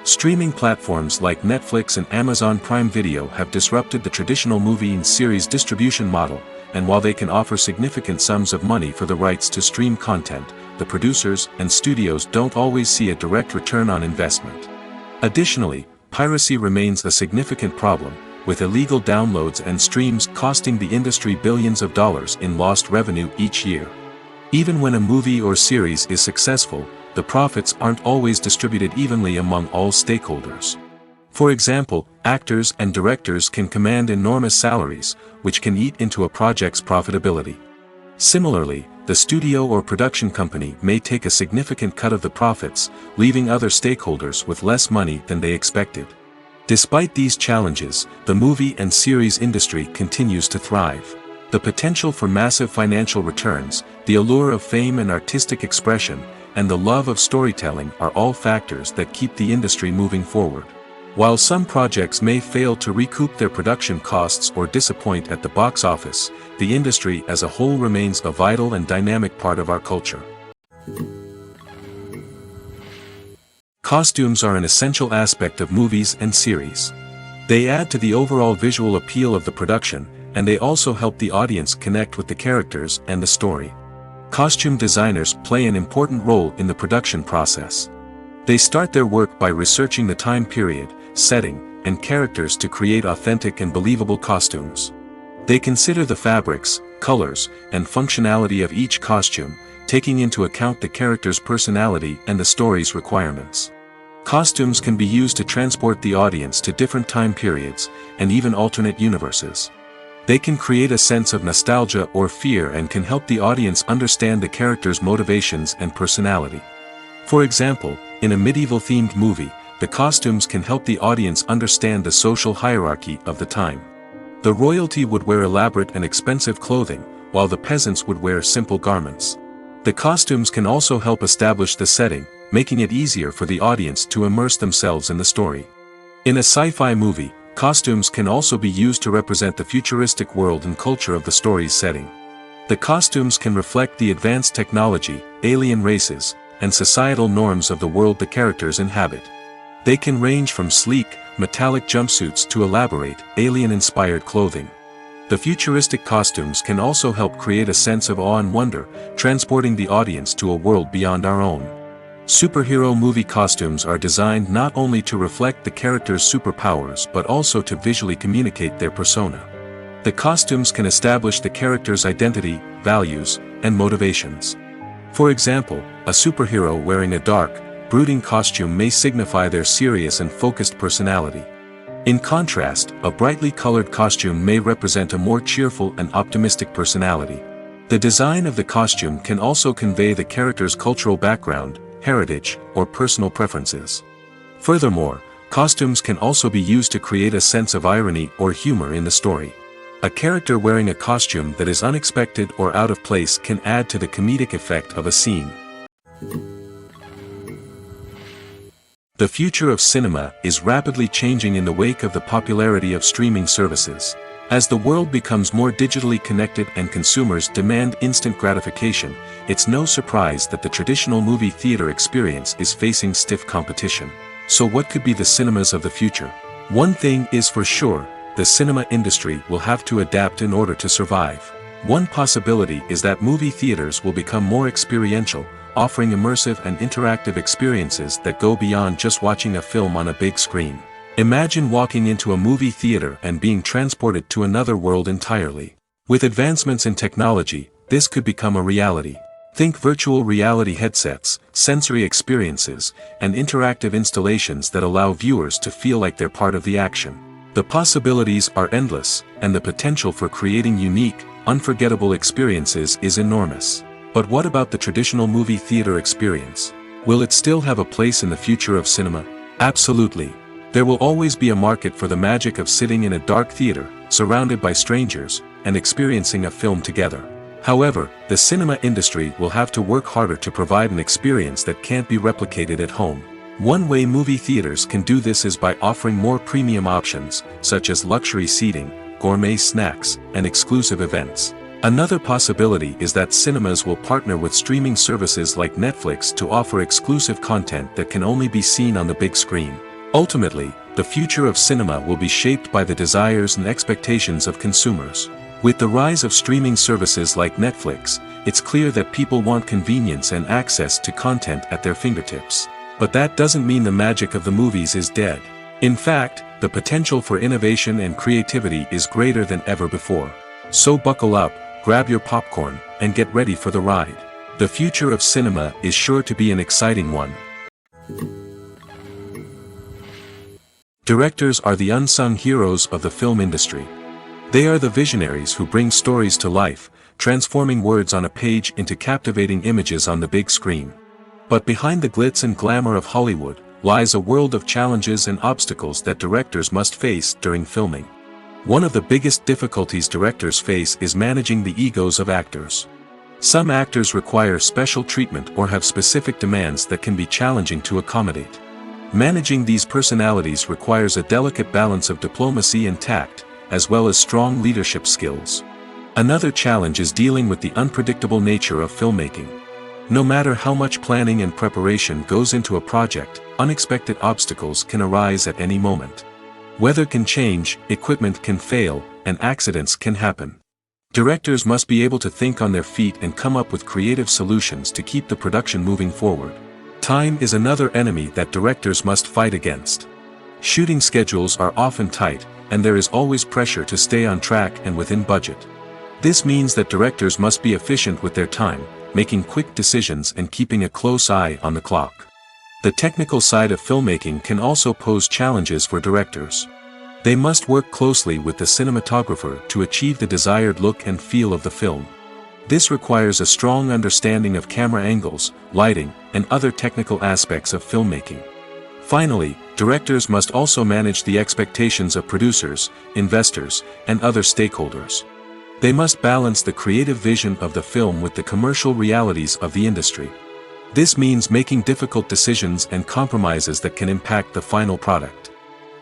Streaming platforms like Netflix and Amazon Prime Video have disrupted the traditional movie and series distribution model, and while they can offer significant sums of money for the rights to stream content, the producers and studios don't always see a direct return on investment. Additionally, piracy remains a significant problem, with illegal downloads and streams costing the industry billions of dollars in lost revenue each year. Even when a movie or series is successful, the profits aren't always distributed evenly among all stakeholders. For example, actors and directors can command enormous salaries, which can eat into a project's profitability. Similarly, the studio or production company may take a significant cut of the profits, leaving other stakeholders with less money than they expected. Despite these challenges, the movie and series industry continues to thrive. The potential for massive financial returns, the allure of fame and artistic expression, and the love of storytelling are all factors that keep the industry moving forward. While some projects may fail to recoup their production costs or disappoint at the box office, the industry as a whole remains a vital and dynamic part of our culture. Costumes are an essential aspect of movies and series. They add to the overall visual appeal of the production, and they also help the audience connect with the characters and the story. Costume designers play an important role in the production process. They start their work by researching the time period, setting, and characters to create authentic and believable costumes. They consider the fabrics, colors, and functionality of each costume, taking into account the character's personality and the story's requirements. Costumes can be used to transport the audience to different time periods, and even alternate universes. They can create a sense of nostalgia or fear and can help the audience understand the character's motivations and personality. For example, in a medieval-themed movie, the costumes can help the audience understand the social hierarchy of the time. The royalty would wear elaborate and expensive clothing, while the peasants would wear simple garments. The costumes can also help establish the setting, making it easier for the audience to immerse themselves in the story. In a sci-fi movie, costumes can also be used to represent the futuristic world and culture of the story's setting. The costumes can reflect the advanced technology, alien races, and societal norms of the world the characters inhabit. They can range from sleek, metallic jumpsuits to elaborate, alien-inspired clothing. The futuristic costumes can also help create a sense of awe and wonder, transporting the audience to a world beyond our own. Superhero movie costumes are designed not only to reflect the character's superpowers but also to visually communicate their persona. The costumes can establish the character's identity, values, and motivations. For example, a superhero wearing a dark, brooding costume may signify their serious and focused personality. In contrast, a brightly colored costume may represent a more cheerful and optimistic personality. The design of the costume can also convey the character's cultural background, heritage, or personal preferences. Furthermore, costumes can also be used to create a sense of irony or humor in the story. A character wearing a costume that is unexpected or out of place can add to the comedic effect of a scene. The future of cinema is rapidly changing in the wake of the popularity of streaming services. As the world becomes more digitally connected and consumers demand instant gratification, it's no surprise that the traditional movie theater experience is facing stiff competition. So what could be the cinemas of the future? One thing is for sure, the cinema industry will have to adapt in order to survive. One possibility is that movie theaters will become more experiential, offering immersive and interactive experiences that go beyond just watching a film on a big screen. Imagine walking into a movie theater and being transported to another world entirely. With advancements in technology, this could become a reality. Think virtual reality headsets, sensory experiences, and interactive installations that allow viewers to feel like they're part of the action. The possibilities are endless, and the potential for creating unique, unforgettable experiences is enormous. But what about the traditional movie theater experience? Will it still have a place in the future of cinema? Absolutely. There will always be a market for the magic of sitting in a dark theater, surrounded by strangers, and experiencing a film together. However, the cinema industry will have to work harder to provide an experience that can't be replicated at home. One way movie theaters can do this is by offering more premium options, such as luxury seating, gourmet snacks, and exclusive events. Another possibility is that cinemas will partner with streaming services like Netflix to offer exclusive content that can only be seen on the big screen. Ultimately, the future of cinema will be shaped by the desires and expectations of consumers. With the rise of streaming services like Netflix, it's clear that people want convenience and access to content at their fingertips. But that doesn't mean the magic of the movies is dead. In fact, the potential for innovation and creativity is greater than ever before. So buckle up, grab your popcorn, and get ready for the ride. The future of cinema is sure to be an exciting one. Directors are the unsung heroes of the film industry. They are the visionaries who bring stories to life, transforming words on a page into captivating images on the big screen. But behind the glitz and glamour of Hollywood, lies a world of challenges and obstacles that directors must face during filming. One of the biggest difficulties directors face is managing the egos of actors. Some actors require special treatment or have specific demands that can be challenging to accommodate. Managing these personalities requires a delicate balance of diplomacy and tact, as well as strong leadership skills. Another challenge is dealing with the unpredictable nature of filmmaking. No matter how much planning and preparation goes into a project, unexpected obstacles can arise at any moment. Weather can change, equipment can fail, and accidents can happen. Directors must be able to think on their feet and come up with creative solutions to keep the production moving forward. Time is another enemy that directors must fight against. Shooting schedules are often tight, and there is always pressure to stay on track and within budget. This means that directors must be efficient with their time, making quick decisions and keeping a close eye on the clock. The technical side of filmmaking can also pose challenges for directors. They must work closely with the cinematographer to achieve the desired look and feel of the film. This requires a strong understanding of camera angles, lighting, and other technical aspects of filmmaking. Finally, directors must also manage the expectations of producers, investors, and other stakeholders. They must balance the creative vision of the film with the commercial realities of the industry. This means making difficult decisions and compromises that can impact the final product.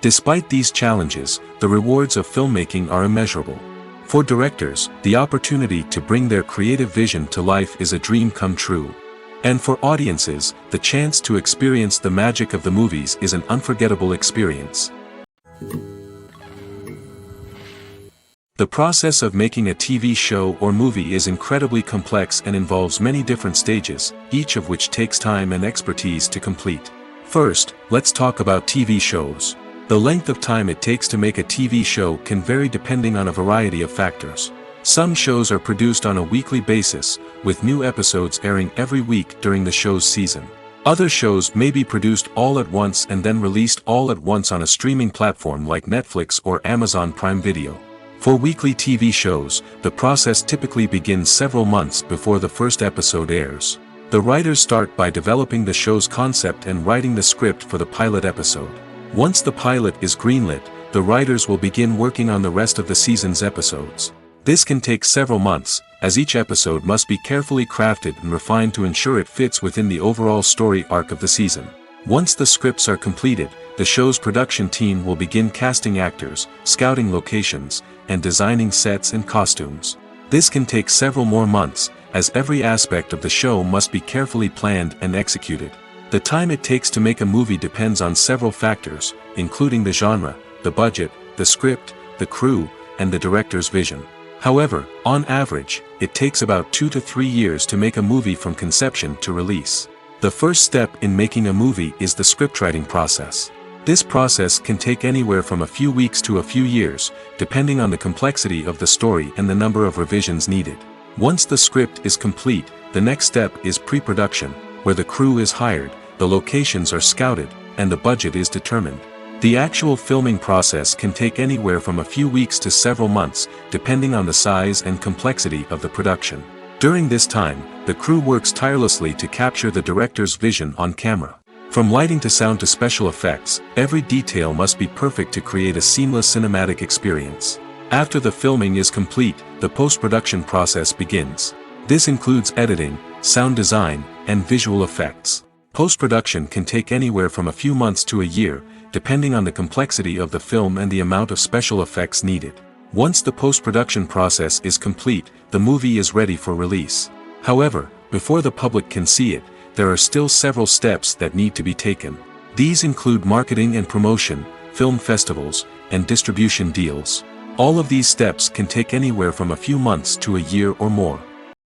Despite these challenges, the rewards of filmmaking are immeasurable. For directors, the opportunity to bring their creative vision to life is a dream come true. And for audiences, the chance to experience the magic of the movies is an unforgettable experience. The process of making a TV show or movie is incredibly complex and involves many different stages, each of which takes time and expertise to complete. First, let's talk about TV shows. The length of time it takes to make a TV show can vary depending on a variety of factors. Some shows are produced on a weekly basis, with new episodes airing every week during the show's season. Other shows may be produced all at once and then released all at once on a streaming platform like Netflix or Amazon Prime Video. For weekly TV shows, the process typically begins several months before the first episode airs. The writers start by developing the show's concept and writing the script for the pilot episode. Once the pilot is greenlit, the writers will begin working on the rest of the season's episodes. This can take several months, as each episode must be carefully crafted and refined to ensure it fits within the overall story arc of the season. Once the scripts are completed, the show's production team will begin casting actors, scouting locations, and designing sets and costumes. This can take several more months, as every aspect of the show must be carefully planned and executed. The time it takes to make a movie depends on several factors, including the genre, the budget, the script, the crew, and the director's vision. However, on average, it takes about 2 to 3 years to make a movie from conception to release. The first step in making a movie is the scriptwriting process. This process can take anywhere from a few weeks to a few years, depending on the complexity of the story and the number of revisions needed. Once the script is complete, the next step is pre-production, where the crew is hired, the locations are scouted, and the budget is determined. The actual filming process can take anywhere from a few weeks to several months, depending on the size and complexity of the production. During this time, the crew works tirelessly to capture the director's vision on camera. From lighting to sound to special effects, every detail must be perfect to create a seamless cinematic experience. After the filming is complete, the post-production process begins. This includes editing, sound design, and visual effects. Post-production can take anywhere from a few months to a year, depending on the complexity of the film and the amount of special effects needed. Once the post-production process is complete, the movie is ready for release. However, before the public can see it, there are still several steps that need to be taken. These include marketing and promotion, film festivals, and distribution deals. All of these steps can take anywhere from a few months to a year or more.